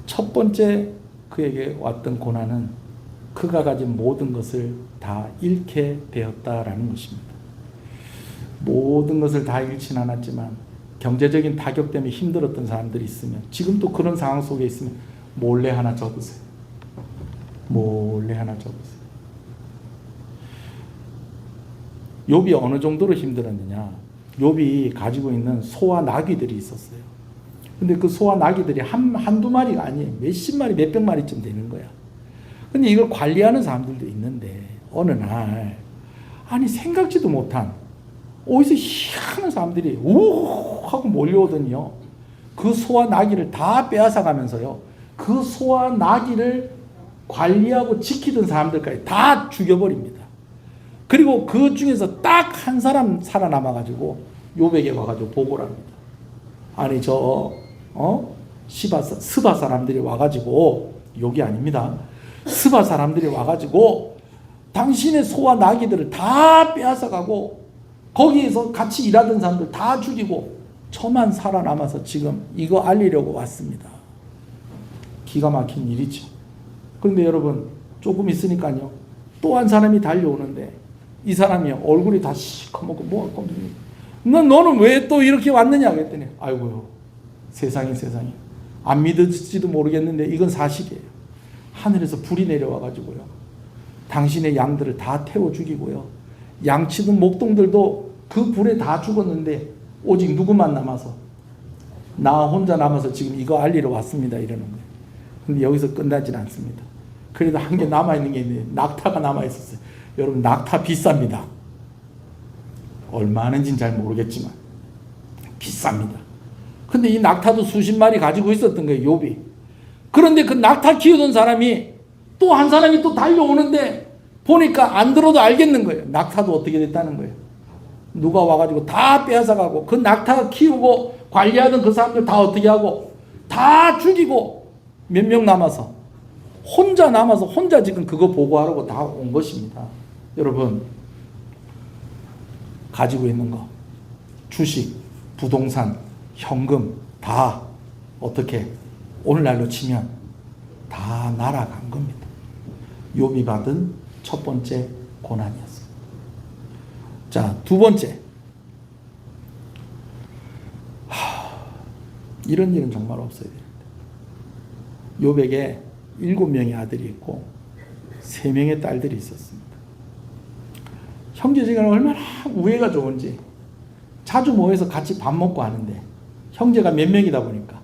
Speaker 1: 첫 번째 그에게 왔던 고난은 그가 가진 모든 것을 다 잃게 되었다라는 것입니다. 모든 것을 다 잃진 않았지만 경제적인 타격 때문에 힘들었던 사람들이 있으면, 지금 또 그런 상황 속에 있으면 몰래 하나 접으세요. 몰래 하나 접으세요. 욥이 어느 정도로 힘들었느냐? 욥이 가지고 있는 소와 나귀들이 있었어요. 근데 그 소와 나귀들이 한두 마리가 아니에요. 몇십 마리, 몇백 마리쯤 되는 거야. 근데 이걸 관리하는 사람들도 있는데 어느 날 아니 생각지도 못한 어디서 희한한 사람들이 우 하고 몰려오더니요. 그 소와 나귀를 다 빼앗아 가면서요. 그 소와 나귀를 관리하고 지키던 사람들까지 다 죽여버립니다. 그리고 그 중에서 딱 한 사람 살아남아가지고 욥에게 와가지고 보고를 합니다. 아니 스바 사람들이 와가지고 욕이 아닙니다. 스바 사람들이 와가지고 당신의 소와 나귀들을 다 빼앗아가고 거기에서 같이 일하던 사람들 다 죽이고 저만 살아남아서 지금 이거 알리려고 왔습니다. 기가 막힌 일이죠. 그런데 여러분 조금 있으니까요. 또 한 사람이 달려오는데 이 사람이 얼굴이 다 시커멓고 너는 왜 또 이렇게 왔느냐 그랬더니 아이고요 세상이 안 믿을지도 모르겠는데 이건 사실이에요. 하늘에서 불이 내려와가지고요. 당신의 양들을 다 태워 죽이고요. 양치던 목동들도 그 불에 다 죽었는데 오직 누구만 남아서 나 혼자 남아서 지금 이거 알리러 왔습니다 이러는 거예요. 근데 여기서 끝나진 않습니다. 그래도 한 개 남아있는 게 있는데 낙타가 남아있었어요. 여러분 낙타 비쌉니다. 얼마 하는지는 잘 모르겠지만 비쌉니다. 근데 이 낙타도 수십 마리 가지고 있었던 거예요. 욥이. 그런데 그 낙타 키우던 사람이 또 한 사람이 또 달려오는데 보니까 안 들어도 알겠는 거예요. 낙타도 어떻게 됐다는 거예요. 누가 와가지고 다 빼앗아가고 그 낙타 키우고 관리하던 그 사람들 다 어떻게 하고 다 죽이고 몇 명 남아서 혼자 지금 그거 보고하라고 다 온 것입니다. 여러분 가지고 있는 거 주식, 부동산, 현금 다 어떻게 오늘날로 치면 다 날아간 겁니다. 욥이 받은 첫 번째 고난이었어요. 자, 두 번째. 이런 일은 정말 없어야 되는데 욥에게 7명의 아들이 있고 3명의 딸들이 있었습니다. 형제지간에 얼마나 우애가 좋은지 자주 모여서 같이 밥 먹고 하는데 형제가 몇 명이다 보니까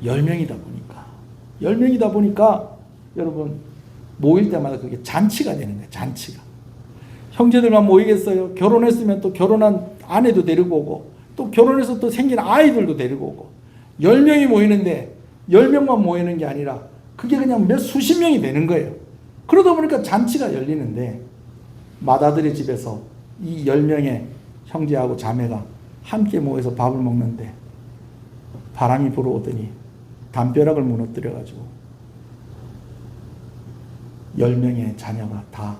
Speaker 1: 10명이다 보니까 여러분 모일 때마다 그게 잔치가 되는 거예요. 잔치가. 형제들만 모이겠어요. 결혼했으면 또 결혼한 아내도 데리고 오고 또 결혼해서 또 생긴 아이들도 데리고 오고 10명이 모이는데 10명만 모이는 게 아니라 그게 그냥 몇 수십 명이 되는 거예요. 그러다 보니까 잔치가 열리는데 맏아들의 집에서 이 10명의 형제하고 자매가 함께 모여서 밥을 먹는데 바람이 불어오더니 담벼락을 무너뜨려가지고 10명의 자녀가 다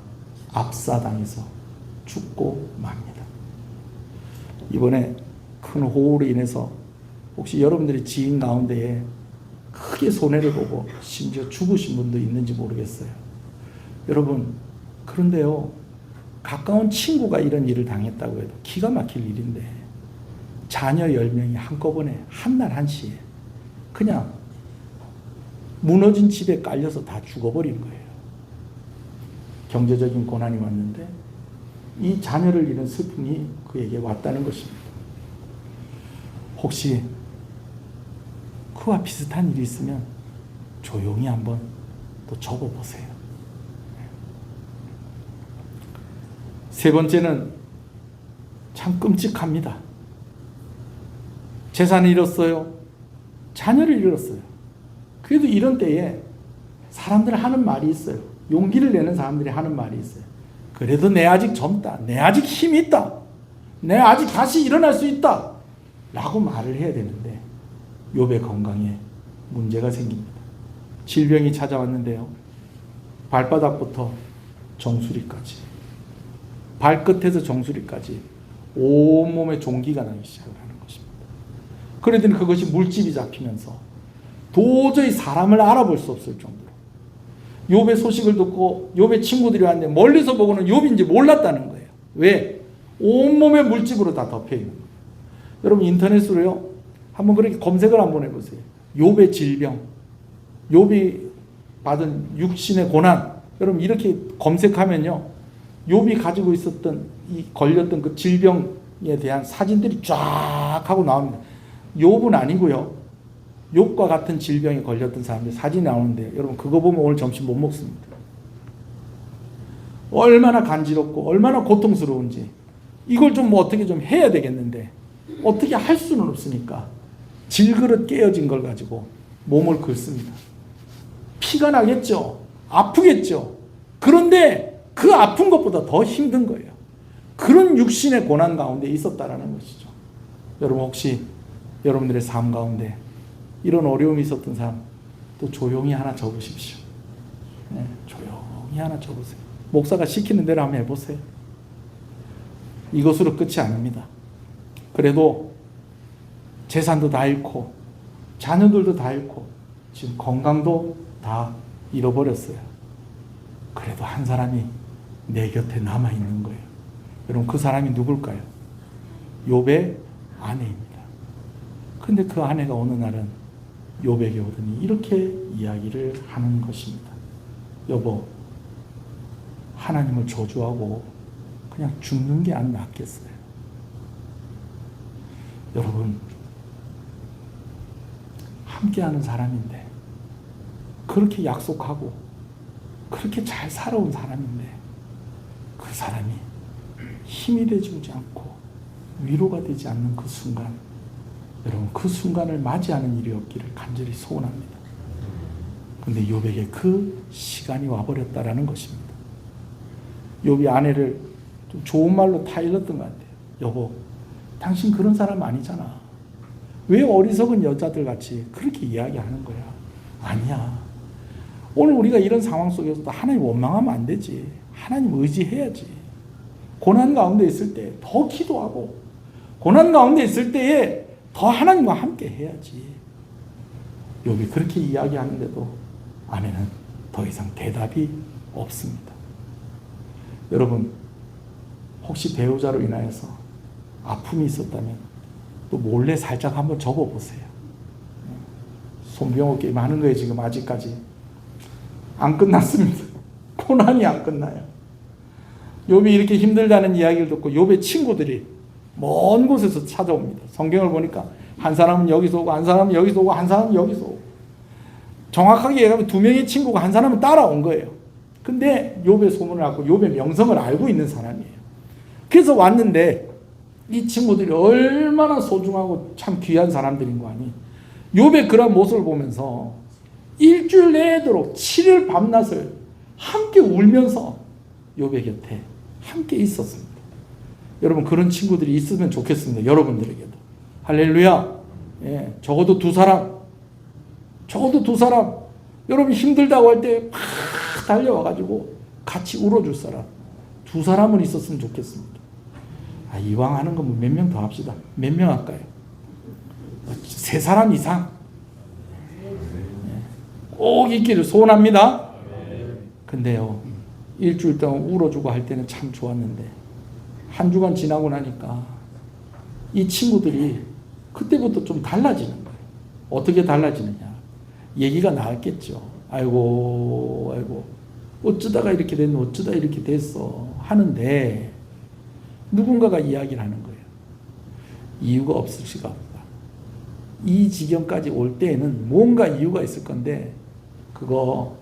Speaker 1: 압사당해서 죽고 맙니다. 이번에 큰 호우로 인해서 혹시 여러분들의 지인 가운데에 크게 손해를 보고 심지어 죽으신 분도 있는지 모르겠어요. 여러분 그런데요 가까운 친구가 이런 일을 당했다고 해도 기가 막힐 일인데 자녀 10명이 한꺼번에 한날 한시에 그냥 무너진 집에 깔려서 다 죽어버린 거예요. 경제적인 고난이 왔는데 이 자녀를 잃은 슬픔이 그에게 왔다는 것입니다. 혹시 그와 비슷한 일이 있으면 조용히 한번 또 적어보세요. 세 번째는 참 끔찍합니다. 재산을 잃었어요. 자녀를 잃었어요. 그래도 이런 때에 사람들 하는 말이 있어요. 용기를 내는 사람들이 하는 말이 있어요. 그래도 내 아직 젊다. 내 아직 힘이 있다. 내 아직 다시 일어날 수 있다. 라고 말을 해야 되는데 욥의 건강에 문제가 생깁니다. 질병이 찾아왔는데요. 발바닥부터 정수리까지 발끝에서 정수리까지 온몸에 종기가 나기 시작을 하는 것입니다. 그러더니 그것이 물집이 잡히면서 도저히 사람을 알아볼 수 없을 정도로 욥의 소식을 듣고 욥의 친구들이 왔는데 멀리서 보고는 욥인지 몰랐다는 거예요. 왜? 온몸에 물집으로 다 덮여 있는 거예요. 여러분 인터넷으로요 한번 그렇게 검색을 한번 해보세요. 욥의 질병, 욥이 받은 육신의 고난, 여러분 이렇게 검색하면요 욥이 가지고 있었던 이 걸렸던 그 질병에 대한 사진들이 쫙 하고 나옵니다. 욥은 아니고요. 욥과 같은 질병에 걸렸던 사람들 사진이 나오는데 여러분 그거 보면 오늘 점심 못 먹습니다. 얼마나 간지럽고 얼마나 고통스러운지 이걸 좀 뭐 어떻게 좀 해야 되겠는데 어떻게 할 수는 없으니까 질그릇 깨어진 걸 가지고 몸을 긁습니다. 피가 나겠죠. 아프겠죠. 그런데 그 아픈 것보다 더 힘든 거예요. 그런 육신의 고난 가운데 있었다라는 것이죠. 여러분 혹시 여러분들의 삶 가운데 이런 어려움이 있었던 사람 또 조용히 하나 적으십시오. 네, 조용히 하나 적으세요. 목사가 시키는 대로 한번 해보세요. 이것으로 끝이 아닙니다. 그래도 재산도 다 잃고 자녀들도 다 잃고 지금 건강도 다 잃어버렸어요. 그래도 한 사람이 내 곁에 남아있는 거예요. 여러분 그 사람이 누굴까요? 욥의 아내입니다. 근데 그 아내가 어느 날은 욥에게 오더니 이렇게 이야기를 하는 것입니다. 여보, 하나님을 저주하고 그냥 죽는 게 안 낫겠어요. 여러분 함께하는 사람인데 그렇게 약속하고 그렇게 잘 살아온 사람인데 그 사람이 힘이 되지 않고 위로가 되지 않는 그 순간 여러분 그 순간을 맞이하는 일이 없기를 간절히 소원합니다. 그런데 욥에게 그 시간이 와버렸다라는 것입니다. 욥이 아내를 좀 좋은 말로 타일렀던 것 같아요. 여보, 당신 그런 사람 아니잖아. 왜 어리석은 여자들 같이 그렇게 이야기하는 거야? 아니야. 오늘 우리가 이런 상황 속에서도 하나님 원망하면 안 되지. 하나님 의지해야지. 고난 가운데 있을 때 더 기도하고 고난 가운데 있을 때에 더 하나님과 함께 해야지. 욥이 그렇게 이야기하는데도 아내는 더 이상 대답이 없습니다. 여러분 혹시 배우자로 인하여서 아픔이 있었다면 또 몰래 살짝 한번 적어보세요. 손병호 게임 하는 거예요. 지금 아직까지 안 끝났습니다. 고난이 안 끝나요. 욥이 이렇게 힘들다는 이야기를 듣고 욥의 친구들이 먼 곳에서 찾아옵니다. 성경을 보니까 한 사람은 여기서 오고 한 사람은 여기서 오고 한 사람은 여기서 오고 정확하게 얘기하면 두 명의 친구가 한 사람은 따라온 거예요. 근데 욥의 소문을 알고 욥의 명성을 알고 있는 사람이에요. 그래서 왔는데 이 친구들이 얼마나 소중하고 참 귀한 사람들인 거 아니. 욥의 그런 모습을 보면서 일주일 내도록 7일 밤낮을 함께 울면서 욥의 곁에 함께 있었습니다. 여러분 그런 친구들이 있으면 좋겠습니다. 여러분들에게도. 할렐루야. 예, 적어도 두 사람. 여러분 힘들다고 할 때 막 달려와가지고 같이 울어줄 사람. 두 사람은 있었으면 좋겠습니다. 이왕 하는 거 몇 명 더 합시다. 몇 명 할까요? 3사람 이상. 꼭 있기를 소원합니다. 근데요, 일주일 동안 울어주고 할 때는 참 좋았는데 한 주간 지나고 나니까 이 친구들이 그때부터 좀 달라지는 거예요. 어떻게 달라지느냐? 얘기가 나왔겠죠. 아이고 어쩌다가 이렇게 됐노, 어쩌다 이렇게 됐어 하는데 누군가가 이야기를 하는 거예요. 이유가 없을 수가 없다. 이 지경까지 올 때에는 뭔가 이유가 있을 건데 그거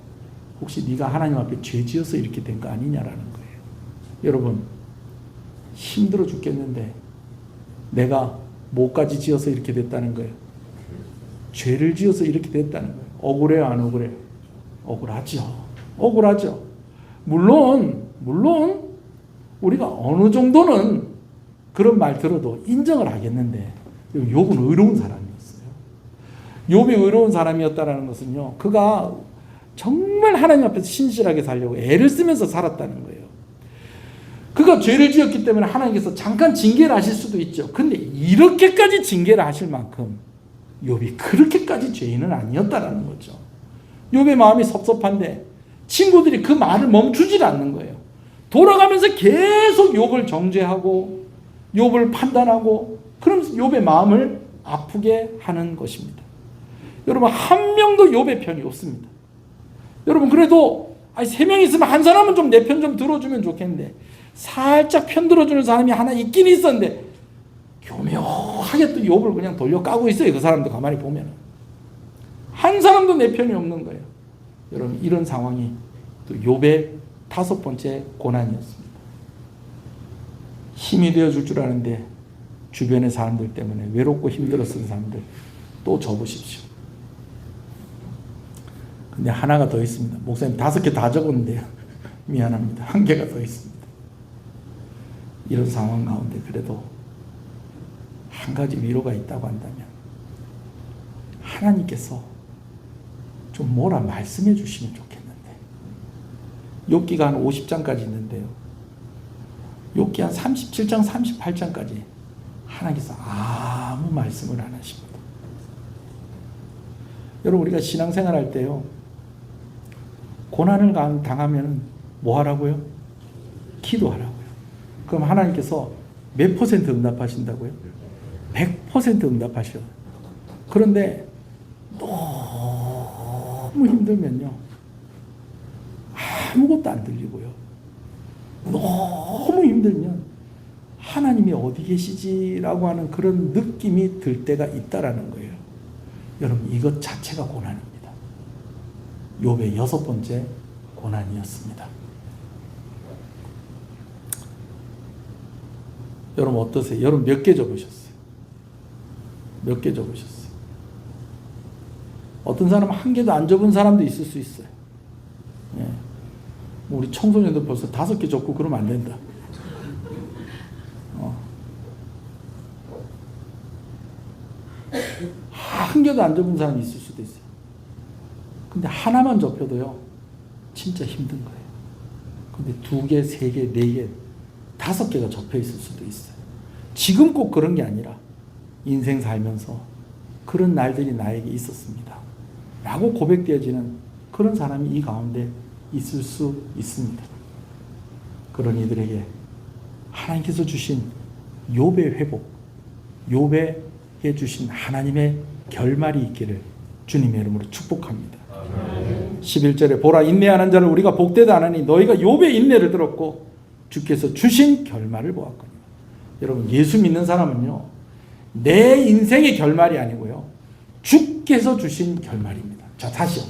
Speaker 1: 혹시 네가 하나님 앞에 죄 지어서 이렇게 된 거 아니냐라는 거예요. 여러분 힘들어 죽겠는데 내가 뭐까지 지어서 이렇게 됐다는 거예요? 죄를 지어서 이렇게 됐다는 거예요. 억울해요, 안 억울해요? 억울하죠. 물론 우리가 어느 정도는 그런 말 들어도 인정을 하겠는데 욥은 의로운 사람이었어요. 욥이 의로운 사람이었다는 것은요, 그가 정말 하나님 앞에서 신실하게 살려고 애를 쓰면서 살았다는 거예요. 그가 죄를 지었기 때문에 하나님께서 잠깐 징계를 하실 수도 있죠. 근데 이렇게까지 징계를 하실 만큼 욥이 그렇게까지 죄인은 아니었다라는 거죠. 욥의 마음이 섭섭한데 친구들이 그 말을 멈추질 않는 거예요. 돌아가면서 계속 욥을 정죄하고 욥을 판단하고 그러면서 욥의 마음을 아프게 하는 것입니다. 여러분 한 명도 욥의 편이 없습니다. 여러분 그래도 3명 있으면 한 사람은 좀 내 편 좀 들어주면 좋겠는데 살짝 편들어주는 사람이 하나 있긴 있었는데 교묘하게 또 욥을 그냥 돌려 까고 있어요. 그 사람도 가만히 보면 한 사람도 내 편이 없는 거예요. 여러분, 이런 상황이 또 욥의 5번째 고난이었습니다. 힘이 되어줄 줄 아는데 주변의 사람들 때문에 외롭고 힘들었던 사람들 또 접으십시오. 근데 하나가 더 있습니다. 목사님 5개 다 적었는데요. 미안합니다. 1개가 더 있습니다. 이런 상황 가운데 그래도 한 가지 위로가 있다고 한다면 하나님께서 좀 뭐라 말씀해 주시면 좋겠는데, 욥기가 한 50장까지 있는데요. 욥기 한 37장 38장까지 하나님께서 아무 말씀을 안 하십니다. 여러분, 우리가 신앙생활 할 때요, 고난을 당하면 뭐 하라고요? 기도하라고요. 그럼 하나님께서 몇 % 응답하신다고요? 100% 응답하셔요. 그런데 너무 힘들면요, 아무것도 안 들리고요, 너무 힘들면 하나님이 어디 계시지라고 하는 그런 느낌이 들 때가 있다라는 거예요. 여러분, 이것 자체가 고난입니다. 욥의 6번째 고난이었습니다. 여러분 어떠세요? 여러분 몇 개 적으셨어요? 몇 개 적으셨어요? 어떤 사람은 1개도 안 적은 사람도 있을 수 있어요. 예. 우리 청소년들 벌써 5개 적고 그러면 안 된다. 1개도 안 적은 사람이 있을 수도 있어요. 근데 하나만 접혀도요, 진짜 힘든 거예요. 근데 2개, 3개, 4개, 5개가 접혀 있을 수도 있어요. 지금 꼭 그런 게 아니라 인생 살면서 그런 날들이 나에게 있었습니다 라고 고백되어지는 그런 사람이 이 가운데 있을 수 있습니다. 그런 이들에게 하나님께서 주신 욥의 회복, 욥에게 주신 하나님의 결말이 있기를 주님의 이름으로 축복합니다. 11절에 보라, 인내하는 자를 우리가 복되다 하나니 너희가 욥의 인내를 들었고 주께서 주신 결말을 보았거니와. 여러분, 예수 믿는 사람은요, 내 인생의 결말이 아니고요, 주께서 주신 결말입니다. 자, 다시요.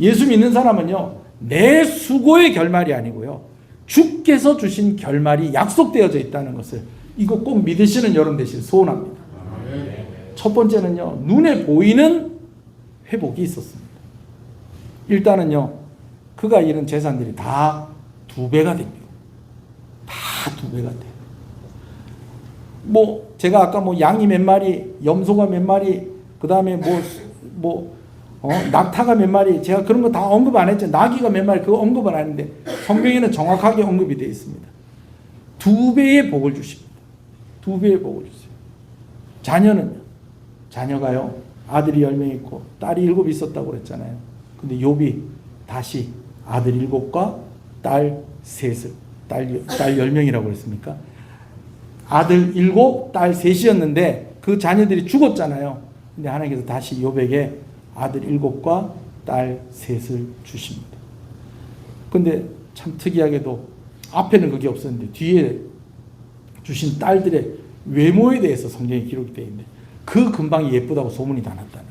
Speaker 1: 예수 믿는 사람은요, 내 수고의 결말이 아니고요, 주께서 주신 결말이 약속되어져 있다는 것을, 이거 꼭 믿으시는 여러분 되시길 소원합니다. 첫 번째는요, 눈에 보이는 회복이 있었습니다. 일단은요, 그가 잃은 재산들이 다 2배가 됩니다. 다 2배가 돼요. 뭐 제가 아까 뭐 양이 몇 마리, 염소가 몇 마리, 그 다음에 낙타가 몇 마리, 제가 그런 거 다 언급 안 했죠. 나귀가 몇 마리, 그거 언급은 안 했는데 성경에는 정확하게 언급이 되어 있습니다. 2배의 복을 주십니다. 2배의 복을 주세요. 자녀는요, 자녀가요, 아들이 10명 있고 딸이 7 있었다고 그랬잖아요. 근데 욥이 다시 아들 7과 딸 3을, 딸 10명이라고 그랬습니까? 아들 7, 딸 3이었는데 그 자녀들이 죽었잖아요. 근데 하나님께서 다시 욥에게 아들 7과 딸 3을 주십니다. 근데 참 특이하게도 앞에는 그게 없었는데 뒤에 주신 딸들의 외모에 대해서 성경에 기록이 되어 있는데 그 금방이 예쁘다고 소문이 다 났다는 거예요.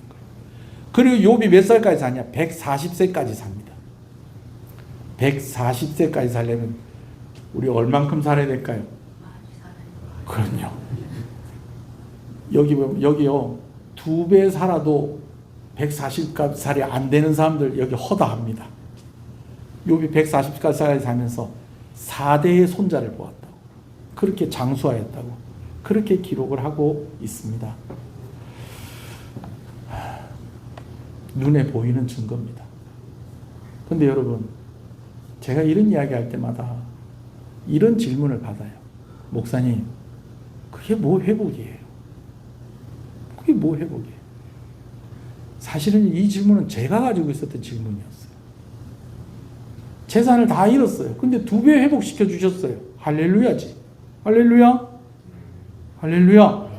Speaker 1: 그리고 욥이 몇 살까지 사냐? 140세까지 삽니다. 140세까지 살려면 우리 얼만큼 살아야 될까요? 그럼요. 여기요, 2배 살아도 140살이 안 되는 사람들 여기 허다합니다. 욥이 140살까지 살면서 4대의 손자를 보았다고, 그렇게 장수하였다고, 그렇게 기록을 하고 있습니다. 눈에 보이는 증거입니다. 근데 여러분, 제가 이런 이야기 할 때마다 이런 질문을 받아요. 목사님, 그게 뭐 회복이에요? 그게 뭐 회복이에요? 사실은 이 질문은 제가 가지고 있었던 질문이었어요. 재산을 다 잃었어요. 근데 2배 회복시켜 주셨어요. 할렐루야지. 할렐루야. 할렐루야.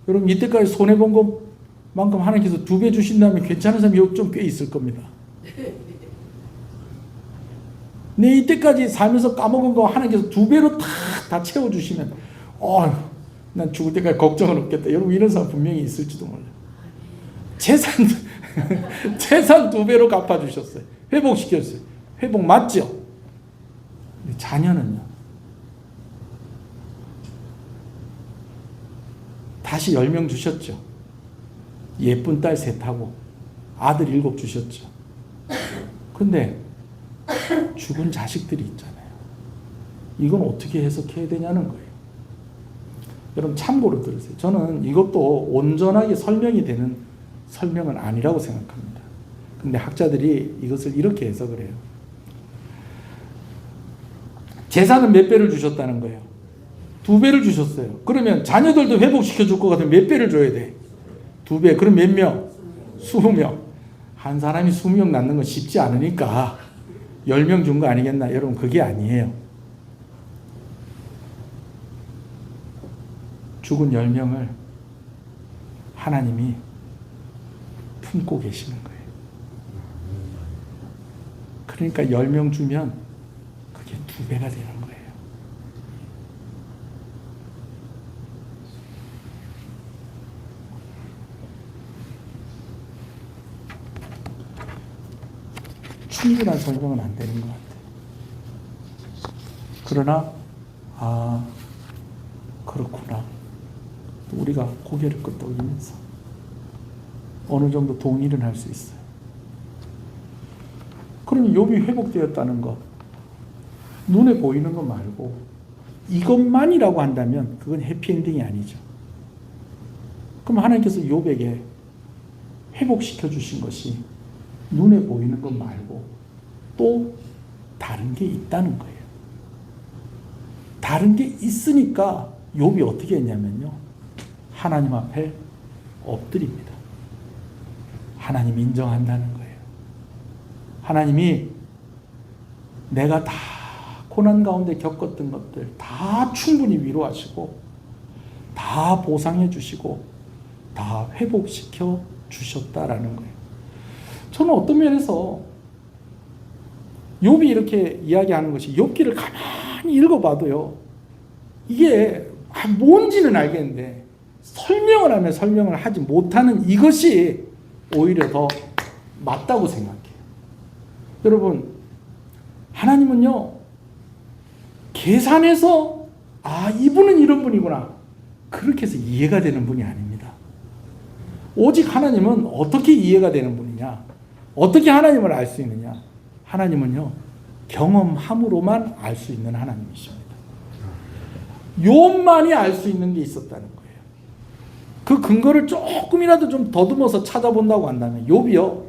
Speaker 1: 여러분, 이때까지 손해본 것만큼 하나님께서 2배 주신다면 괜찮은 사람이 좀 꽤 있을 겁니다. 내 이때까지 살면서 까먹은 거 하나님께서 2배로 다 채워주시면 난 죽을 때까지 걱정은 없겠다. 여러분 이런 사람 분명히 있을지도 몰라요. 재산 2배로 갚아주셨어요. 회복시켰어요. 회복 맞죠? 근데 자녀는요. 다시 10명 주셨죠. 예쁜 딸 3하고 아들 7 주셨죠. 근데 죽은 자식들이 있잖아요. 이건 어떻게 해석해야 되냐는 거예요. 여러분 참고로 들으세요. 저는 이것도 온전하게 설명이 되는 설명은 아니라고 생각합니다. 근데 학자들이 이것을 이렇게 해석을 해요. 재산은 몇 배를 주셨다는 거예요? 2배를 주셨어요. 그러면 자녀들도 회복시켜 줄 것 같으면 몇 배를 줘야 돼? 2배. 그럼 몇 명? 20명. 한 사람이 20명 낳는 건 쉽지 않으니까 10명 준 거 아니겠나? 여러분 그게 아니에요. 죽은 10명을 하나님이 품고 계시는 거예요. 그러니까 10명 주면 그게 2배가 되는 거예요. 충분한 설명은 안 되는 것 같아요. 그러나 그렇구나. 우리가 고개를 끄덕이면서 어느 정도 동의를 할 수 있어요. 그럼 욥이 회복되었다는 것, 눈에 보이는 것 말고 이것만이라고 한다면 그건 해피엔딩이 아니죠. 그럼 하나님께서 욥에게 회복시켜 주신 것이 눈에 보이는 것 말고 또 다른 게 있다는 거예요. 다른 게 있으니까 욥이 어떻게 했냐면요. 하나님 앞에 엎드립니다. 하나님 인정한다는 거예요. 하나님이 내가 다 고난 가운데 겪었던 것들 다 충분히 위로하시고 다 보상해 주시고 다 회복시켜 주셨다라는 거예요. 저는 어떤 면에서 욥이 이렇게 이야기하는 것이 욥기를 가만히 읽어봐도요. 이게 뭔지는 알겠는데 설명을 하면 설명을 하지 못하는 이것이 오히려 더 맞다고 생각해요. 여러분 하나님은요. 계산해서 이분은 이런 분이구나. 그렇게 해서 이해가 되는 분이 아닙니다. 오직 하나님은 어떻게 이해가 되는 분이냐. 어떻게 하나님을 알 수 있느냐. 하나님은요. 경험함으로만 알 수 있는 하나님이십니다. 욥만이 알 수 있는 게 있었다는 거예요. 그 근거를 조금이라도 좀 더듬어서 찾아본다고 한다면 욥이요.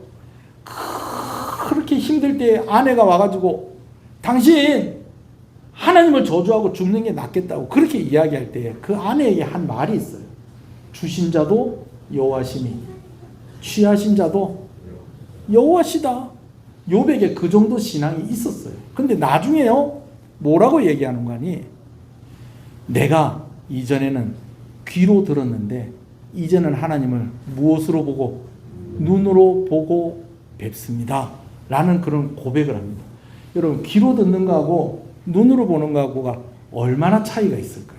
Speaker 1: 그렇게 힘들 때 아내가 와가지고 당신 하나님을 저주하고 죽는 게 낫겠다고 그렇게 이야기할 때 그 아내에게 한 말이 있어요. 주신 자도 여호와시니 취하신 자도 여호와시다. 욥에게 그 정도 신앙이 있었어요. 근데 나중에요. 뭐라고 얘기하는 거니? 내가 이전에는 귀로 들었는데 이제는 하나님을 무엇으로 보고? 눈으로 보고 뵙습니다. 라는 그런 고백을 합니다. 여러분 귀로 듣는 거하고 눈으로 보는 거하고가 얼마나 차이가 있을까요?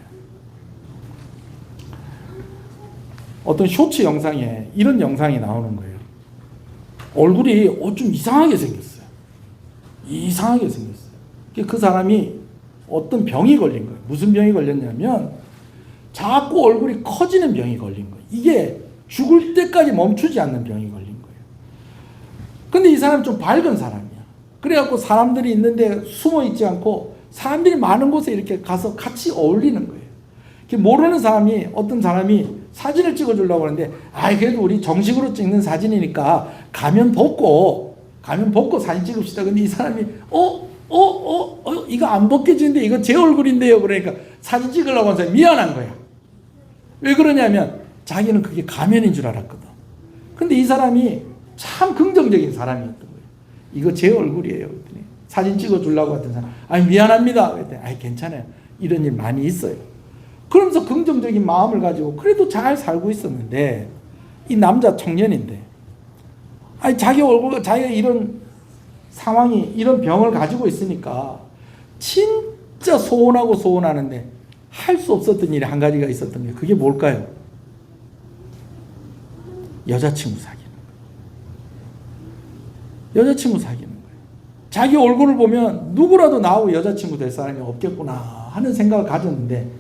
Speaker 1: 어떤 쇼츠 영상에 이런 영상이 나오는 거예요. 얼굴이 좀 이상하게 생겼어요. 이상하게 생겼어요. 그 사람이 어떤 병이 걸린 거예요. 무슨 병이 걸렸냐면 자꾸 얼굴이 커지는 병이 걸린 거예요. 이게 죽을 때까지 멈추지 않는 병이 걸린 거예요. 근데 이 사람은 좀 밝은 사람이야. 그래갖고 사람들이 있는데 숨어 있지 않고 사람들이 많은 곳에 이렇게 가서 같이 어울리는 거예요. 모르는 사람이 어떤 사람이 사진을 찍어주려고 하는데 그래도 우리 정식으로 찍는 사진이니까 가면 벗고 사진 찍읍시다. 근데 이 사람이 이거 안 벗겨지는데 이거 제 얼굴인데요. 그러니까 사진 찍으려고 하는 사람이 미안한 거야. 왜 그러냐면 자기는 그게 가면인 줄 알았거든. 근데 이 사람이 참 긍정적인 사람이었던 거예요. 이거 제 얼굴이에요. 그랬더니 사진 찍어주려고 했던 사람 미안합니다. 그랬더니 괜찮아요. 이런 일 많이 있어요. 그러면서 긍정적인 마음을 가지고 그래도 잘 살고 있었는데 이 남자 청년인데 자기 얼굴 자기가 이런 상황이 이런 병을 가지고 있으니까 진짜 소원하고 소원하는데 할 수 없었던 일이 한 가지가 있었던 게 그게 뭘까요? 여자친구 사귀는 거예요. 여자친구 사귀는 거예요. 자기 얼굴을 보면 누구라도 나하고 여자친구 될 사람이 없겠구나 하는 생각을 가졌는데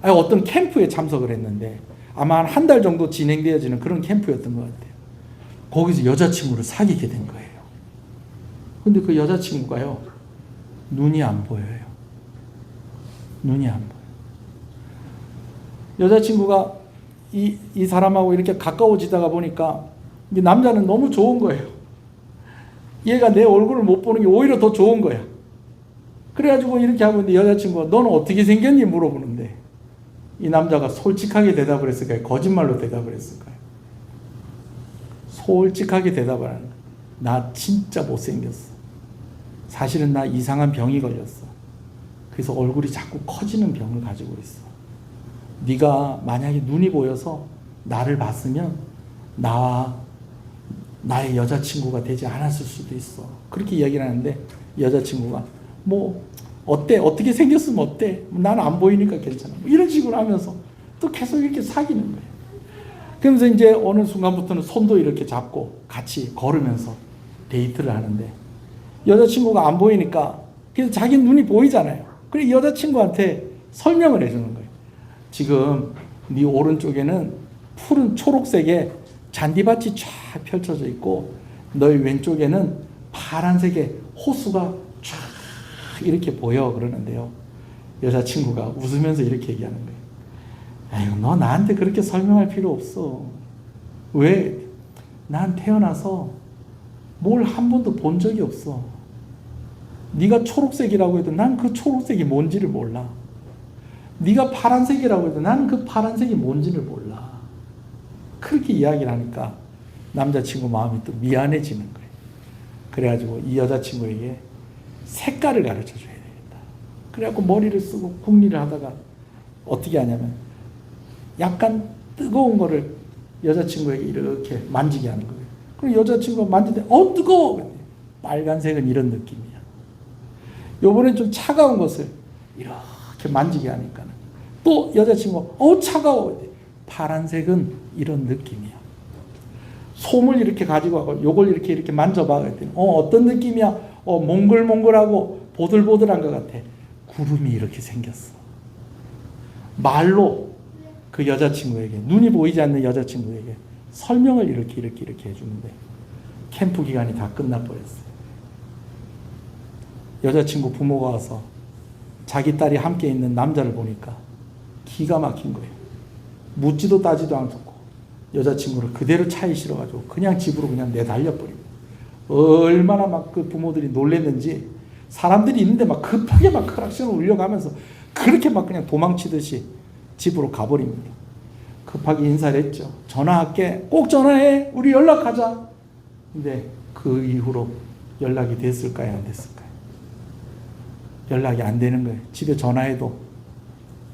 Speaker 1: 어떤 캠프에 참석을 했는데 아마 한 달 정도 진행되어지는 그런 캠프였던 것 같아요. 거기서 여자친구를 사귀게 된 거예요. 근데 그 여자친구가요, 눈이 안 보여요. 눈이 안 보여요. 여자친구가 이 사람하고 이렇게 가까워지다가 보니까 이 남자는 너무 좋은 거예요. 얘가 내 얼굴을 못 보는 게 오히려 더 좋은 거야. 그래가지고 이렇게 하고 있는데 여자친구가 너는 어떻게 생겼니? 물어보는데 이 남자가 솔직하게 대답을 했을까요? 거짓말로 대답을 했을까요? 솔직하게 대답을 하는 거야. 나 진짜 못생겼어. 사실은 나 이상한 병이 걸렸어. 그래서 얼굴이 자꾸 커지는 병을 가지고 있어. 네가 만약에 눈이 보여서 나를 봤으면 나의 여자친구가 되지 않았을 수도 있어. 그렇게 이야기를 하는데 여자친구가 뭐 어떻게 생겼으면 어때? 나는 안 보이니까 괜찮아. 이런 식으로 하면서 또 계속 이렇게 사귀는 거예요. 그러면서 이제 어느 순간부터는 손도 이렇게 잡고 같이 걸으면서 데이트를 하는데 여자친구가 안 보이니까 그래서 자기 눈이 보이잖아요. 그래서 여자친구한테 설명을 해주는 거예요. 지금 네 오른쪽에는 푸른 초록색의 잔디밭이 쫙 펼쳐져 있고 너의 왼쪽에는 파란색의 호수가 쫙 이렇게 보여 그러는데요. 여자친구가 웃으면서 이렇게 얘기하는 거예요. 아이고 너 나한테 그렇게 설명할 필요 없어. 왜? 난 태어나서 뭘 한 번도 본 적이 없어. 네가 초록색이라고 해도 난 그 초록색이 뭔지를 몰라. 네가 파란색이라고 해도 나는 그 파란색이 뭔지를 몰라. 그렇게 이야기를 하니까 남자친구 마음이 또 미안해지는 거예요. 그래가지고 이 여자친구에게 색깔을 가르쳐 줘야 되겠다. 그래갖고 머리를 쓰고 궁리를 하다가 어떻게 하냐면 약간 뜨거운 거를 여자친구에게 이렇게 만지게 하는 거예요. 그리고 여자친구가 만지는데 뜨거워! 빨간색은 이런 느낌이야. 요번엔 좀 차가운 것을 이렇게 만지게 하니까 또 여자친구가 차가워! 파란색은 이런 느낌이야. 솜을 이렇게 가지고 가고 요걸 이렇게 만져봐. 그랬더니 어떤 느낌이야? 몽글몽글하고 보들보들한 것 같아. 구름이 이렇게 생겼어. 말로 그 여자친구에게, 눈이 보이지 않는 여자친구에게 설명을 이렇게 해주는데 캠프 기간이 다 끝나버렸어요. 여자친구 부모가 와서 자기 딸이 함께 있는 남자를 보니까 기가 막힌 거예요. 묻지도 따지도 않고 여자친구를 그대로 차에 실어가지고 그냥 집으로 그냥 내달려버리고 얼마나 막 그 부모들이 놀랬는지 사람들이 있는데 막 급하게 막 크락션을 울려가면서 그렇게 막 그냥 도망치듯이 집으로 가버립니다. 급하게 인사를 했죠. 전화할게. 꼭 전화해. 우리 연락하자. 근데 그 이후로 연락이 됐을까요? 안 됐을까요? 연락이 안 되는 거예요. 집에 전화해도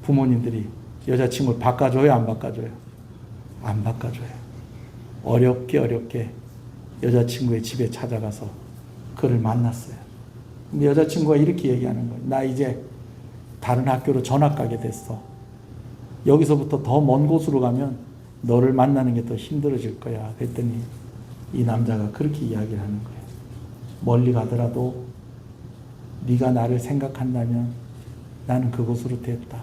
Speaker 1: 부모님들이 여자친구를 바꿔줘요? 안 바꿔줘요? 안 바꿔줘요. 어렵게 여자친구의 집에 찾아가서 그를 만났어요. 근데 여자친구가 이렇게 얘기하는 거예요. 나 이제 다른 학교로 전학 가게 됐어. 여기서부터 더 먼 곳으로 가면 너를 만나는 게 더 힘들어질 거야. 그랬더니 이 남자가 그렇게 이야기를 하는 거예요. 멀리 가더라도 네가 나를 생각한다면 나는 그곳으로 됐다.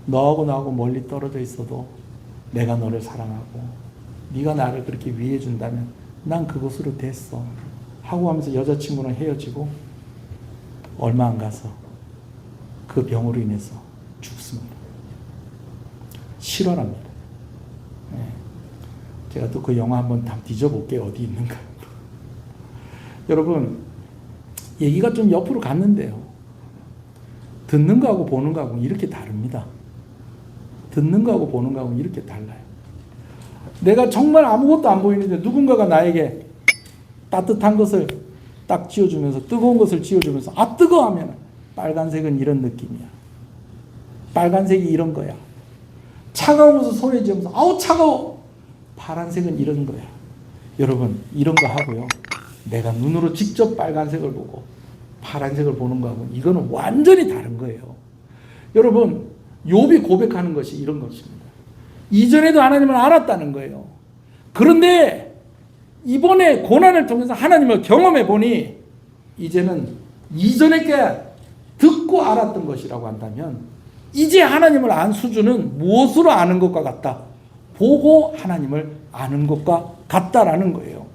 Speaker 1: 너하고 나하고 멀리 떨어져 있어도 내가 너를 사랑하고 네가 나를 그렇게 위해 준다면 난 그곳으로 됐어. 하고 하면서 여자친구랑 헤어지고 얼마 안 가서 그 병으로 인해서 죽습니다. 실화랍니다. 네. 제가 또 그 영화 한번 다 뒤져볼게요. 어디 있는가. 여러분, 얘기가 좀 옆으로 갔는데요. 듣는 거하고 보는 거하고 이렇게 다릅니다. 듣는 거하고 보는 거하고 이렇게 달라요. 내가 정말 아무것도 안 보이는데 누군가가 나에게 따뜻한 것을 딱 지어주면서 뜨거운 것을 지어주면서 뜨거워 하면 빨간색은 이런 느낌이야. 빨간색이 이런 거야. 차가운 것을 손에 쥐면서 차가워. 파란색은 이런 거야. 여러분 이런 거 하고요. 내가 눈으로 직접 빨간색을 보고 파란색을 보는 거하고는 이거는 완전히 다른 거예요. 여러분, 욥이 고백하는 것이 이런 것입니다. 이전에도 하나님을 알았다는 거예요. 그런데 이번에 고난을 통해서 하나님을 경험해 보니 이제는 이전에 게 듣고 알았던 것이라고 한다면 이제 하나님을 안 수준은 무엇으로 아는 것과 같다? 보고 하나님을 아는 것과 같다라는 거예요.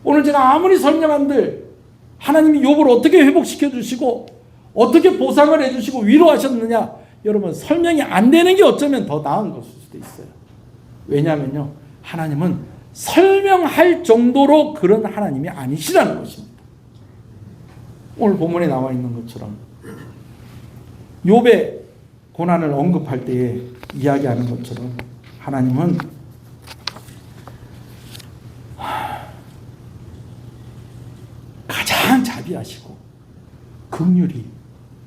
Speaker 1: 오늘 제가 아무리 설명한들 하나님이 욥을 어떻게 회복시켜 주시고 어떻게 보상을 해주시고 위로하셨느냐, 여러분 설명이 안 되는 게 어쩌면 더 나은 것일 수도 있어요. 왜냐하면요, 하나님은 설명할 정도로 그런 하나님이 아니시라는 것입니다. 오늘 본문에 나와 있는 것처럼 욥의 고난을 언급할 때에 이야기하는 것처럼 하나님은 가장 자비하시고 긍휼이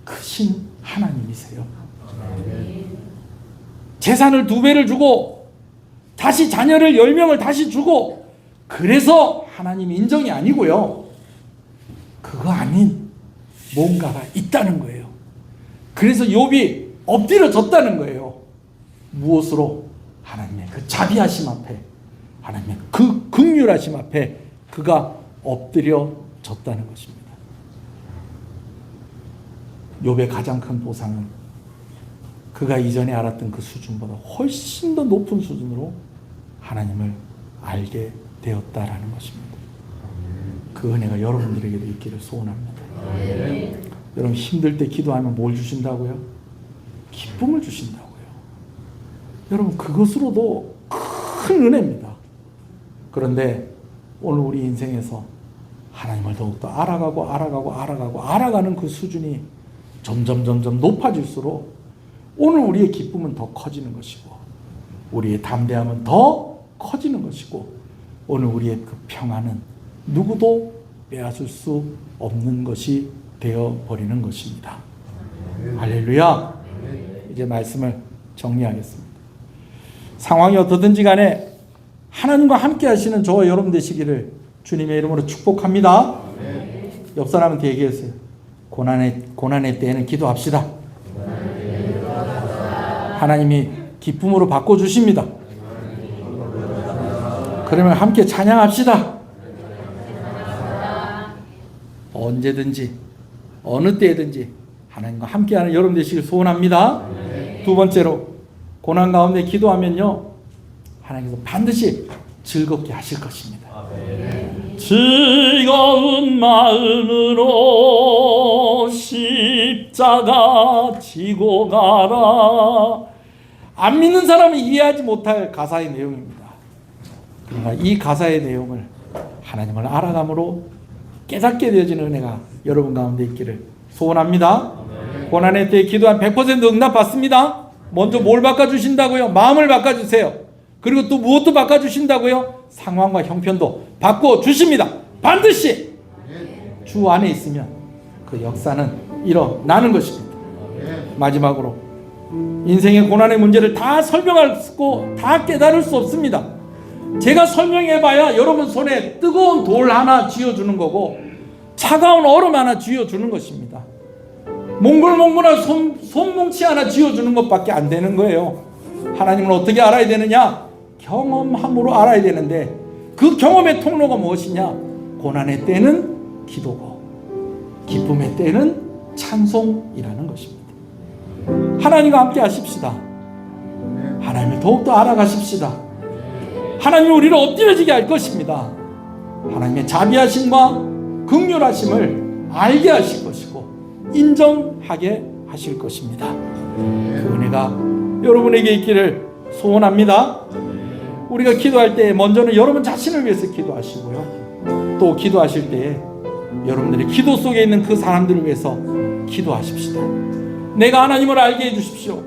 Speaker 1: 크신 하나님이세요. 재산을 2배를 주고 다시 자녀를 10명을 다시 주고 그래서 하나님 인정이 아니고요, 그거 아닌 뭔가가 있다는 거예요. 그래서 욥이 엎드려졌다는 거예요. 무엇으로? 하나님의 그 자비하심 앞에, 하나님의 그 긍휼하심 앞에 그가 엎드려졌다는 것입니다. 욥의 가장 큰 보상은 그가 이전에 알았던 그 수준보다 훨씬 더 높은 수준으로 하나님을 알게 되었다라는 것입니다. 그 은혜가 여러분들에게도 있기를 소원합니다. 여러분, 힘들 때 기도하면 뭘 주신다고요? 기쁨을 주신다고요. 여러분, 그것으로도 큰 은혜입니다. 그런데 오늘 우리 인생에서 하나님을 더욱더 알아가는 그 수준이 점점 높아질수록 오늘 우리의 기쁨은 더 커지는 것이고 우리의 담대함은 더 커지는 것이고 오늘 우리의 그 평안은 누구도 빼앗을 수 없는 것이 되어버리는 것입니다. 할렐루야. 이제 말씀을 정리하겠습니다. 상황이 어떻든지 간에 하나님과 함께 하시는 저와 여러분 되시기를 주님의 이름으로 축복합니다. 옆 사람한테 얘기했어요. 고난의 때에는 기도합시다. 하나님이 기쁨으로 바꿔주십니다. 그러면 함께 찬양합시다. 언제든지 어느 때든지 하나님과 함께하는 여러분 되시길 소원합니다. 두 번째로, 고난 가운데 기도하면요, 하나님께서 반드시 즐겁게 하실 것입니다. 즐거운 마음으로 십자가 지고 가라. 안 믿는 사람은 이해하지 못할 가사의 내용입니다. 그러나 이 가사의 내용을 하나님을 알아감으로 깨닫게 되어지는 은혜가 여러분 가운데 있기를 소원합니다. 고난의 때에 기도한 100% 응답받습니다. 먼저 뭘 바꿔주신다고요? 마음을 바꿔주세요. 그리고 또 무엇도 바꿔주신다고요? 상황과 형편도 바꿔주십니다. 반드시 주 안에 있으면 그 역사는 일어나는 것입니다. 마지막으로, 인생의 고난의 문제를 다 설명하고 다 깨달을 수 없습니다. 제가 설명해봐야 여러분 손에 뜨거운 돌 하나 쥐어주는 거고 차가운 얼음 하나 쥐어주는 것입니다. 몽글몽글한 손뭉치 하나 쥐어주는 것밖에 안 되는 거예요. 하나님은 어떻게 알아야 되느냐? 경험함으로 알아야 되는데 그 경험의 통로가 무엇이냐? 고난의 때는 기도고 기쁨의 때는 찬송이라는 것입니다. 하나님과 함께 하십시다. 하나님을 더욱더 알아가십시다. 하나님이 우리를 엎드려지게 할 것입니다. 하나님의 자비하심과 긍휼하심을 알게 하실 것이고 인정하게 하실 것입니다. 그 은혜가 여러분에게 있기를 소원합니다. 우리가 기도할 때 먼저는 여러분 자신을 위해서 기도하시고요, 또 기도하실 때 여러분들이 기도 속에 있는 그 사람들을 위해서 기도하십시다. 내가 하나님을 알게 해주십시오.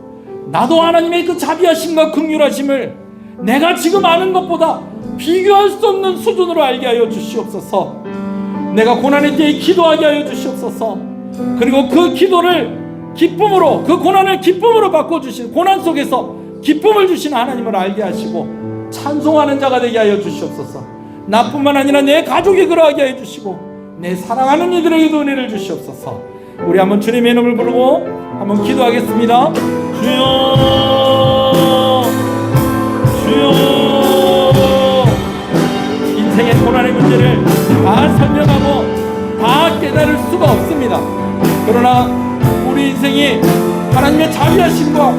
Speaker 1: 나도 하나님의 그 자비하심과 긍휼하심을 내가 지금 아는 것보다 비교할 수 없는 수준으로 알게 하여 주시옵소서. 내가 고난의 때에 기도하게 하여 주시옵소서. 그리고 그 기도를 기쁨으로, 그 고난을 기쁨으로 바꿔주신, 고난 속에서 기쁨을 주신 하나님을 알게 하시고 찬송하는 자가 되게 하여 주시옵소서. 나뿐만 아니라 내 가족이 그러하게 해주시고 내 사랑하는 이들에게도 은혜를 주시옵소서. 우리 한번 주님의 이름을 부르고 한번 기도하겠습니다. 주여, 주여. 인생의 고난의 문제를 다 설명하고 다 깨달을 수가 없습니다. 그러나 우리 인생이 하나님의 자비하심과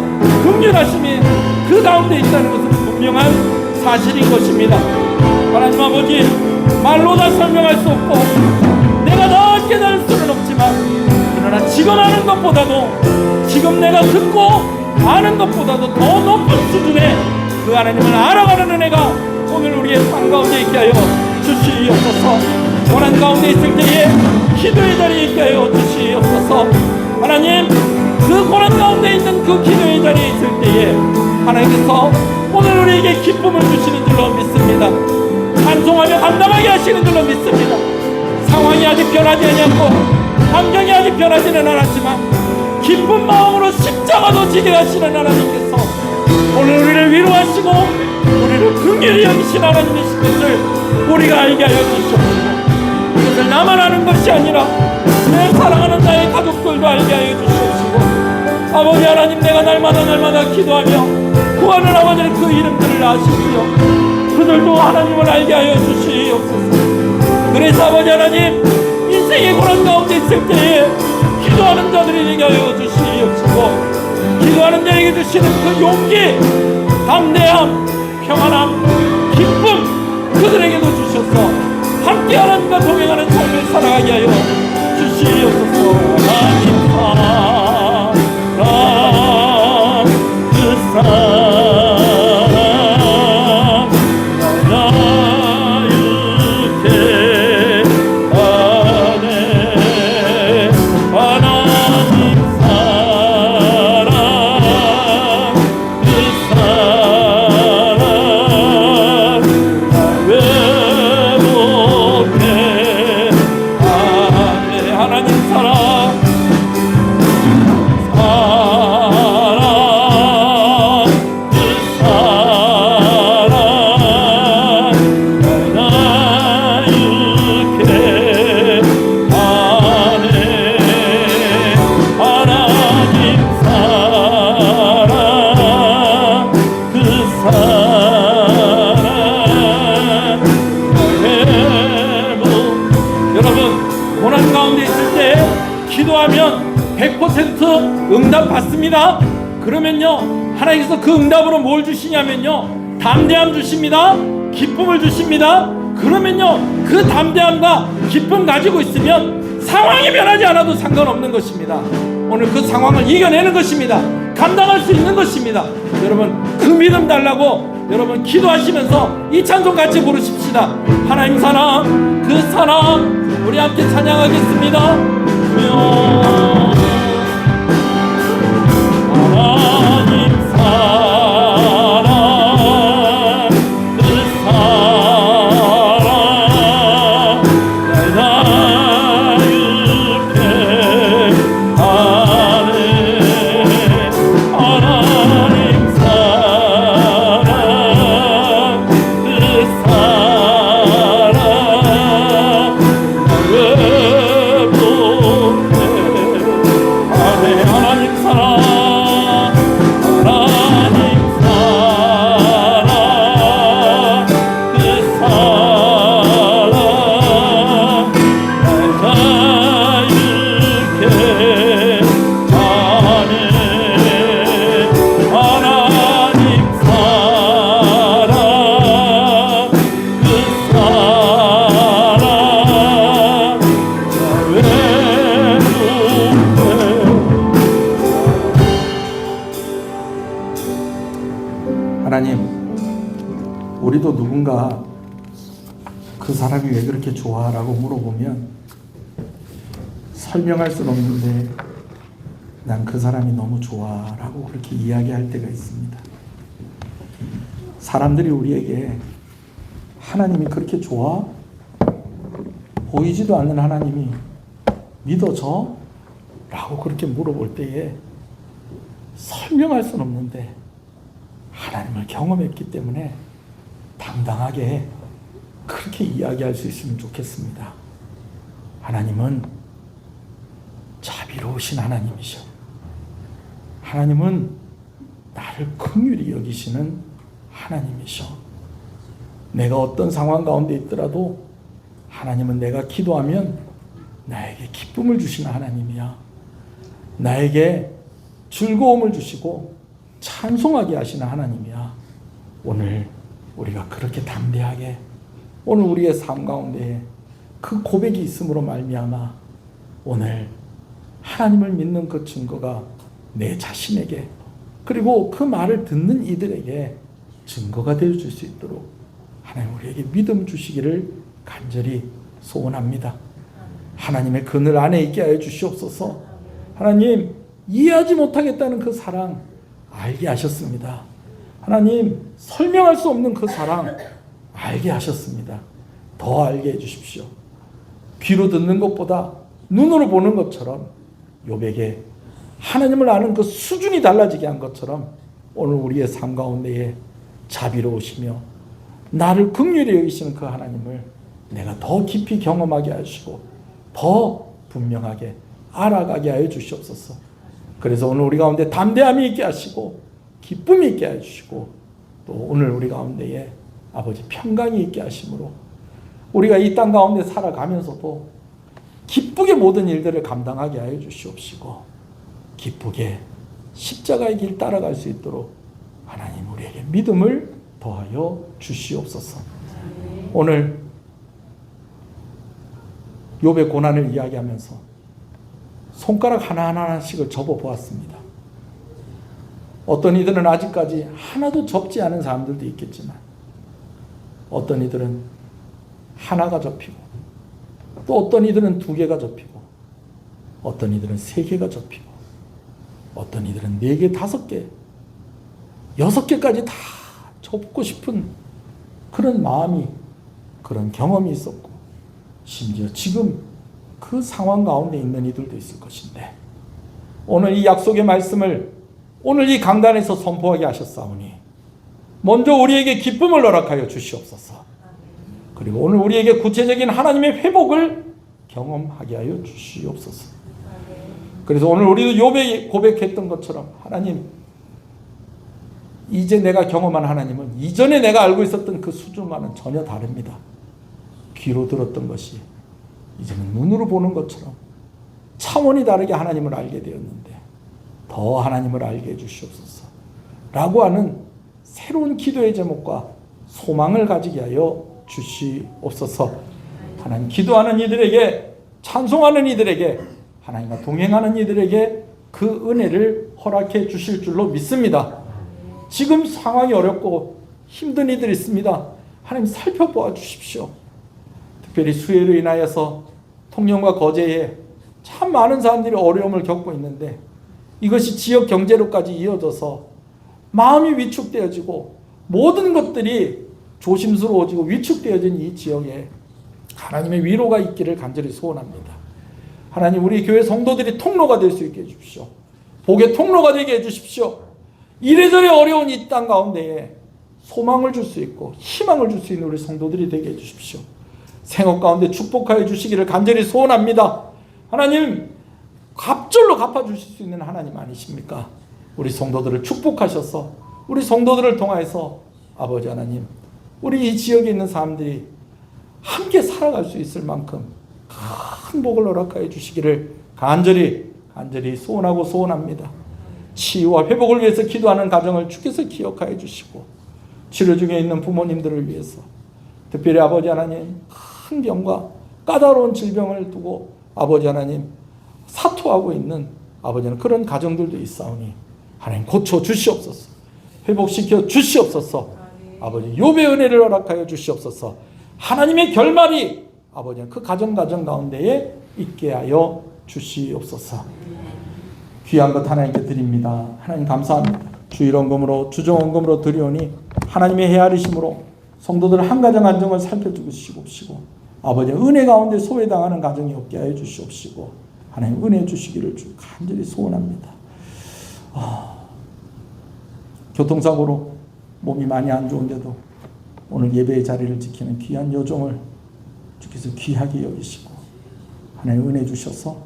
Speaker 1: 긍휼하심이 그 가운데 있다는 것은 분명한 사실인 것입니다. 하나님 아버지, 말로 다 설명할 수 없고 내가 다 깨달을 수는 없지만, 그러나 지금 아는 것보다도, 지금 내가 듣고 아는 것보다도 더 높은 수준의 그 하나님을 알아가는 은혜가 오늘 우리의 삶 가운데 있게 하여 주시옵소서. 고난 가운데 있을 때에 기도의 자리에 있게 하여 주시옵소서. 하나님, 그 고난 가운데 있는 그 기도의 자리에 있을 때에 하나님께서 오늘 우리에게 기쁨을 주시는 줄로 믿습니다. 찬송하며 감당하게 하시는 줄로 믿습니다. 상황이 아직 변하지 않았고 환경이 아직 변하지는 않았지만 기쁜 마음으로 십자가도 지게 하시는 하나님께서 오늘 우리를 위로하시고 우리를 긍휼히 여기신 하나님이신 것을 우리가 알게 하여 주시옵소서. 이것을 나만 아는 것이 아니라 내 사랑하는 나의 가족들도 알게 하여 주시옵시고, 아버지 하나님, 내가 날마다 기도하며 구하는 아버지는 그 이름들을 아시며 그들도 하나님을 알게 하여 주시옵소서. 그래서 아버지 하나님, 인생의 고난 가운데 있을 때에 기도하는 자들이 되게 하여 주시옵시고, 기도하는 자에게 주시는 그 용기, 담대함, 평안함, 기쁨 그들에게도 주셔서 함께 하나님과 동행하는 삶을 살아가게 하여 주시옵소서. 하나님 사랑, 그 사랑 나유케 하네. 하나님 사랑, 그 사랑 외롭게 하네. 하나님 사랑, 기도하면 100% 응답 받습니다. 그러면요, 하나님께서 그 응답으로 뭘 주시냐면요, 담대함 주십니다. 기쁨을 주십니다. 그러면요, 그 담대함과 기쁨 가지고 있으면 상황이 변하지 않아도 상관없는 것입니다. 오늘 그 상황을 이겨내는 것입니다. 감당할 수 있는 것입니다. 여러분, 그 믿음 달라고 여러분 기도하시면서 이 찬송 같이 부르십시다. 하나님 사랑, 그 사랑 우리 함께 찬양하겠습니다. 하나님 사랑, 그 사랑 내가 이렇게 하네. 하나님 사랑, 그 사랑 하나님, 우리도 누군가 그 사람이 왜 그렇게 좋아? 라고 물어보면 설명할 수는 없는데 난 그 사람이 너무 좋아 라고 그렇게 이야기할 때가 있습니다. 사람들이 우리에게 하나님이 그렇게 좋아? 보이지도 않는 하나님이 믿어져? 라고 그렇게 물어볼 때에 설명할 수는 없는데 하나님을 경험했기 때문에 당당하게 그렇게 이야기할 수 있으면 좋겠습니다. 하나님은 자비로우신 하나님이셔. 하나님은 나를 긍휼히 여기시는 하나님이셔. 내가 어떤 상황 가운데 있더라도 하나님은 내가 기도하면 나에게 기쁨을 주시는 하나님이야. 나에게 즐거움을 주시고 찬송하게 하시는 하나님이야. 오늘 우리가 그렇게 담대하게 오늘 우리의 삶 가운데 그 고백이 있음으로 말미암아 오늘 하나님을 믿는 그 증거가 내 자신에게 그리고 그 말을 듣는 이들에게 증거가 되어줄 수 있도록 하나님 우리에게 믿음 주시기를 간절히 소원합니다. 하나님의 그늘 안에 있게 하여 주시옵소서. 하나님 이해하지 못하겠다는 그 사랑 알게 하셨습니다. 하나님 설명할 수 없는 그 사랑 알게 하셨습니다. 더 알게 해주십시오. 귀로 듣는 것보다 눈으로 보는 것처럼 욥에게 하나님을 아는 그 수준이 달라지게 한 것처럼 오늘 우리의 삶 가운데에 자비로우시며 나를 긍휼히 여기시는 그 하나님을 내가 더 깊이 경험하게 하시고 더 분명하게 알아가게 하여 주시옵소서. 그래서 오늘 우리 가운데 담대함이 있게 하시고 기쁨이 있게 해주시고 또 오늘 우리 가운데에 아버지 평강이 있게 하심으로 우리가 이 땅 가운데 살아가면서도 기쁘게 모든 일들을 감당하게 하여 주시옵시고 기쁘게 십자가의 길 따라갈 수 있도록 하나님 우리에게 믿음을 더하여 주시옵소서. 오늘 욥의 고난을 이야기하면서 손가락 하나하나씩을 접어보았습니다. 어떤 이들은 아직까지 하나도 접지 않은 사람들도 있겠지만 어떤 이들은 하나가 접히고 또 어떤 이들은 2개가 접히고 어떤 이들은 3개가 접히고 어떤 이들은 4개, 5개, 6개까지 다 접고 싶은 그런 마음이 그런 경험이 있었고 심지어 지금 그 상황 가운데 있는 이들도 있을 것인데 오늘 이 약속의 말씀을 오늘 이 강단에서 선포하게 하셨사오니 먼저 우리에게 기쁨을 허락하여 주시옵소서. 그리고 오늘 우리에게 구체적인 하나님의 회복을 경험하게 하여 주시옵소서. 그래서 오늘 우리도 욥이 고백했던 것처럼 하나님 이제 내가 경험한 하나님은 이전에 내가 알고 있었던 그 수준과는 전혀 다릅니다. 귀로 들었던 것이 이제는 눈으로 보는 것처럼 차원이 다르게 하나님을 알게 되었는데 더 하나님을 알게 해주시옵소서 라고 하는 새로운 기도의 제목과 소망을 가지게 하여 주시옵소서. 하나님 기도하는 이들에게 찬송하는 이들에게 하나님과 동행하는 이들에게 그 은혜를 허락해 주실 줄로 믿습니다. 지금 상황이 어렵고 힘든 이들이 있습니다. 하나님 살펴보아 주십시오. 특별히 수해로 인하여서 통영과 거제에 참 많은 사람들이 어려움을 겪고 있는데 이것이 지역 경제로까지 이어져서 마음이 위축되어지고 모든 것들이 조심스러워지고 위축되어진 이 지역에 하나님의 위로가 있기를 간절히 소원합니다. 하나님 우리 교회 성도들이 통로가 될 수 있게 해주십시오. 복의 통로가 되게 해주십시오. 이래저래 어려운 이 땅 가운데에 소망을 줄 수 있고 희망을 줄 수 있는 우리 성도들이 되게 해주십시오. 생업 가운데 축복하여 주시기를 간절히 소원합니다. 하나님 갑절로 갚아주실 수 있는 하나님 아니십니까? 우리 성도들을 축복하셔서 우리 성도들을 통해서 아버지 하나님 우리 이 지역에 있는 사람들이 함께 살아갈 수 있을 만큼 큰 복을 허락하여 주시기를 간절히 소원하고 소원합니다. 치유와 회복을 위해서 기도하는 가정을 주께서 기억하여 주시고 치료 중에 있는 부모님들을 위해서 특별히 아버지 하나님 큰 병과 까다로운 질병을 두고 아버지 하나님 사투하고 있는 아버지 하나님 그런 가정들도 있사오니 하나님 고쳐 주시옵소서. 회복시켜 주시옵소서. 아버지 욥의 은혜를 허락하여 주시옵소서. 하나님의 결말이 아버지 그 가정 가운데에 있게 하여 주시옵소서. 귀한 것 하나님께 드립니다. 하나님 감사합니다. 주일원금으로 주정원금으로 드리오니 하나님의 헤아리심으로 성도들 한 가정 안정을 살펴주시옵시고 아버지 은혜 가운데 소외당하는 가정이 없게 하여 주시옵시고 하나님 은혜 주시기를 간절히 소원합니다. 교통사고로 몸이 많이 안 좋은데도 오늘 예배의 자리를 지키는 귀한 요정을 주께서 귀하게 여기시고 하나님 은혜 주셔서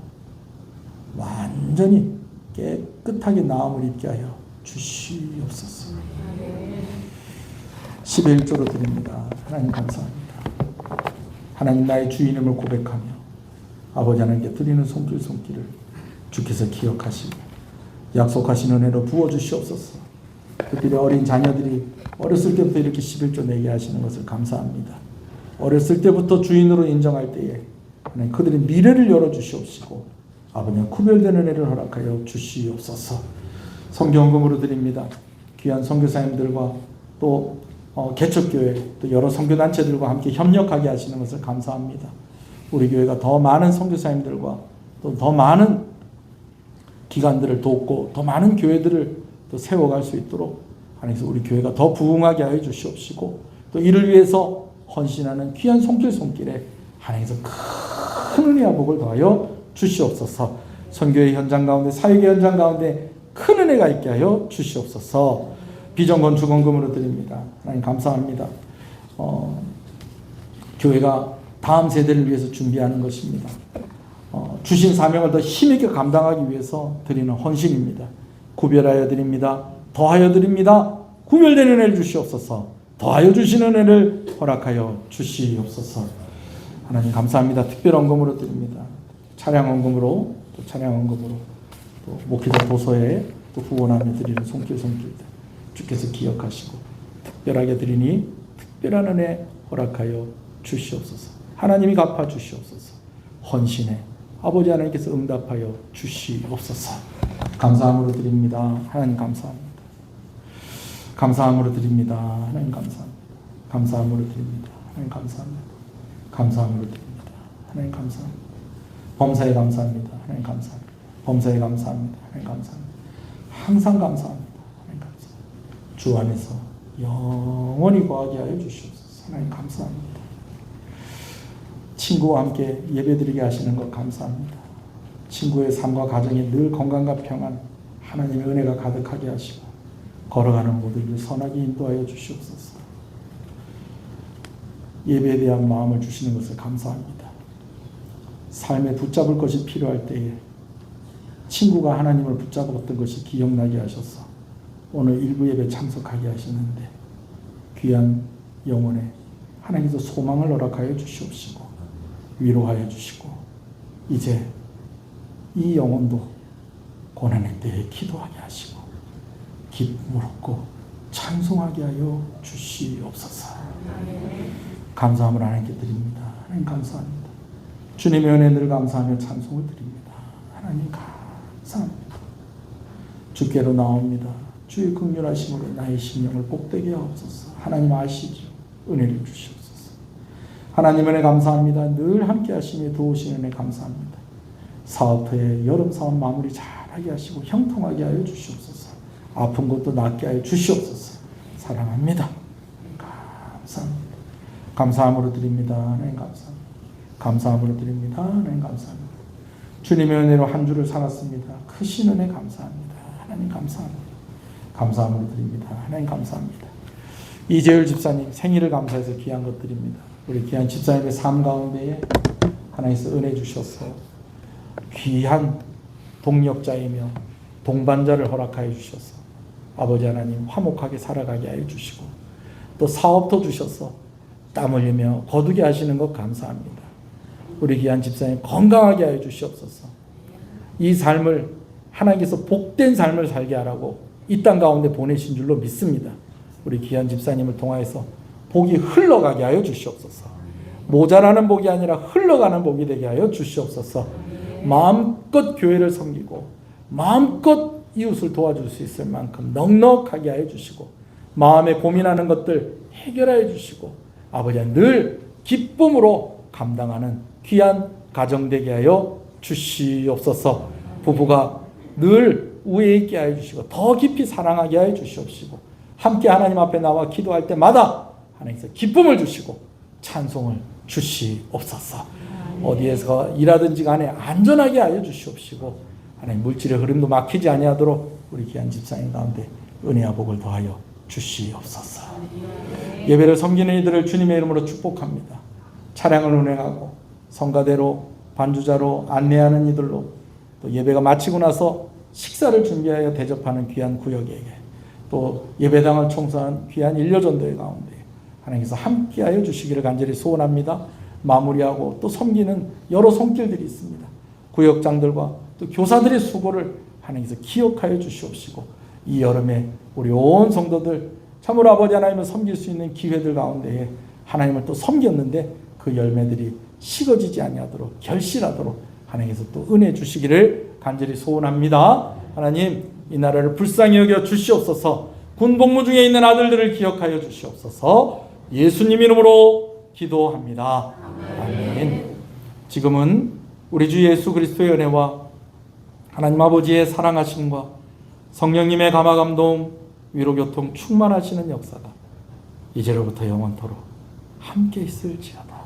Speaker 1: 완전히 깨끗하게 나음을 입게 하여 주시옵소서. 11조로 드립니다. 하나님 감사합니다. 하나님 나의 주인임을 고백하며 아버지 하나님께 드리는 손길을 주께서 기억하시고 약속하신 은혜로 부어주시옵소서. 특별히 어린 자녀들이 어렸을 때부터 이렇게 11조 내게 하시는 것을 감사합니다. 어렸을 때부터 주인으로 인정할 때에 하나님 그들의 미래를 열어주시옵시고 아버지 구별된 은혜를 허락하여 주시옵소서. 성경금으로 드립니다. 귀한 선교사님들과 또 개척교회 또 여러 선교단체들과 함께 협력하게 하시는 것을 감사합니다. 우리 교회가 더 많은 선교사님들과 또 더 많은 기관들을 돕고 더 많은 교회들을 또 세워갈 수 있도록 하나님께서 우리 교회가 더 부흥하게 하여 주시옵시고 또 이를 위해서 헌신하는 귀한 손길에 하나님께서 큰 은혜와 복을 더하여 주시옵소서. 선교의 현장 가운데 사역의 현장 가운데 큰 은혜가 있게 하여 주시옵소서. 비전건 주건금으로 드립니다. 하나님 감사합니다. 교회가 다음 세대를 위해서 준비하는 것입니다. 주신 사명을 더 힘있게 감당하기 위해서 드리는 헌신입니다. 구별하여 드립니다. 더하여 드립니다. 구별된 은혜를 주시옵소서. 더하여 주시는 은혜를 허락하여 주시옵소서. 하나님 감사합니다. 특별 헌금으로 드립니다. 차량 헌금으로 또 목회자 도서에 또 후원하며 드리는 손길들 주께서 기억하시고 특별하게 드리니 특별한 은혜 허락하여 주시옵소서. 하나님이 갚아 주시옵소서. 헌신에 아버지 하나님께서 응답하여 주시옵소서. 감사함으로 드립니다. 하나님 감사합니다. 감사함으로 드립니다. 하나님 감사합니다. 감사함으로 드립니다. 하나님 감사합니다. 감사함으로 드립니다. 하나님 감사합니다. 범사에 감사합니다. 하나님 감사합니다. 범사에 감사합니다. 하나님 감사합니다. 항상 감사합니다. 하나님 감사합니다. 주 안에서 영원히 거하게 하여 주시옵소서. 하나님 감사합니다. 친구와 함께 예배드리게 하시는 것 감사합니다. 친구의 삶과 가정에 늘 건강과 평안, 하나님의 은혜가 가득하게 하시고 걸어가는 모두를 선하게 인도하여 주시옵소서. 예배에 대한 마음을 주시는 것을 감사합니다. 삶에 붙잡을 것이 필요할 때에 친구가 하나님을 붙잡았던 것이 기억나게 하셔서 오늘 일부 예배 참석하게 하시는데 귀한 영혼에 하나님께서 소망을 허락하여 주시옵시고 위로하여 주시고 이제 이 영혼도 고난의 때에 기도하게 하시고 기쁨을 얻고 찬송하게 하여 주시옵소서. 감사함을 하나님께 드립니다. 하나님 감사합니다. 주님의 은혜 늘 감사하며 찬송을 드립니다. 하나님 감사합니다. 주께로 나옵니다. 주의 긍휼하심으로 나의 심령을 복되게 하옵소서. 하나님 아시죠? 은혜를 주시옵소서. 하나님 은혜 감사합니다. 늘 함께 하시며 도우시는 은혜 감사합니다. 사업터에 여름 사업 마무리 잘하게 하시고 형통하게 하여 주시옵소서. 아픈 것도 낫게 하여 주시옵소서. 사랑합니다. 감사합니다. 감사함으로 드립니다. 하나님 감사합니다. 감사함으로 드립니다. 하나님 감사합니다. 주님의 은혜로 한 주를 살았습니다. 크신 은혜 감사합니다. 하나님 감사합니다. 감사함으로 드립니다. 하나님 감사합니다. 이재율 집사님 생일을 감사해서 귀한 것 드립니다. 우리 귀한 집사님의 삶 가운데에 하나님께서 은혜 주셔서 귀한 동력자이며 동반자를 허락하여 주셔서 아버지 하나님 화목하게 살아가게 하여 주시고 또 사업도 주셔서 땀 흘리며 거두게 하시는 것 감사합니다. 우리 귀한 집사님 건강하게 하여 주시옵소서. 이 삶을 하나님께서 복된 삶을 살게 하라고 이 땅 가운데 보내신 줄로 믿습니다. 우리 귀한 집사님을 통하여서 복이 흘러가게 하여 주시옵소서. 모자라는 복이 아니라 흘러가는 복이 되게 하여 주시옵소서. 마음껏 교회를 섬기고 마음껏 이웃을 도와줄 수 있을 만큼 넉넉하게 하여 주시고 마음에 고민하는 것들 해결하여 주시고 아버지와 늘 기쁨으로 감당하는 귀한 가정 되게 하여 주시옵소서. 부부가 늘 우애 있게 하여 주시고 더 깊이 사랑하게 하여 주시옵시고 함께 하나님 앞에 나와 기도할 때마다 하나님께서 기쁨을 주시고 찬송을 주시옵소서. 어디에서 일하든지 간에 안전하게 하여 주시옵시고 하나님 물질의 흐름도 막히지 아니하도록 우리 귀한 집사님 가운데 은혜와 복을 더하여 주시옵소서. 예배를 섬기는 이들을 주님의 이름으로 축복합니다. 차량을 운행하고 성가대로 반주자로 안내하는 이들로 또 예배가 마치고 나서 식사를 준비하여 대접하는 귀한 구역에게 또 예배당을 청소하는 귀한 일려전도회 가운데 하나님께서 함께하여 주시기를 간절히 소원합니다. 마무리하고 또 섬기는 여러 손길들이 있습니다. 구역장들과 또 교사들의 수고를 하나님께서 기억하여 주시옵시고 이 여름에 우리 온 성도들 참으로 아버지 하나님을 섬길 수 있는 기회들 가운데에 하나님을 또 섬겼는데 그 열매들이 식어지지 아니하도록 결실하도록 하나님께서 또 은혜 주시기를 간절히 소원합니다. 하나님 이 나라를 불쌍히 여겨 주시옵소서. 군 복무 중에 있는 아들들을 기억하여 주시옵소서. 예수님 이름으로 기도합니다. 아멘. 지금은 우리 주 예수 그리스도의 은혜와 하나님 아버지의 사랑하심과 성령님의 감화감동 위로교통 충만하시는 역사가 이제로부터 영원토록 함께 있을지어다.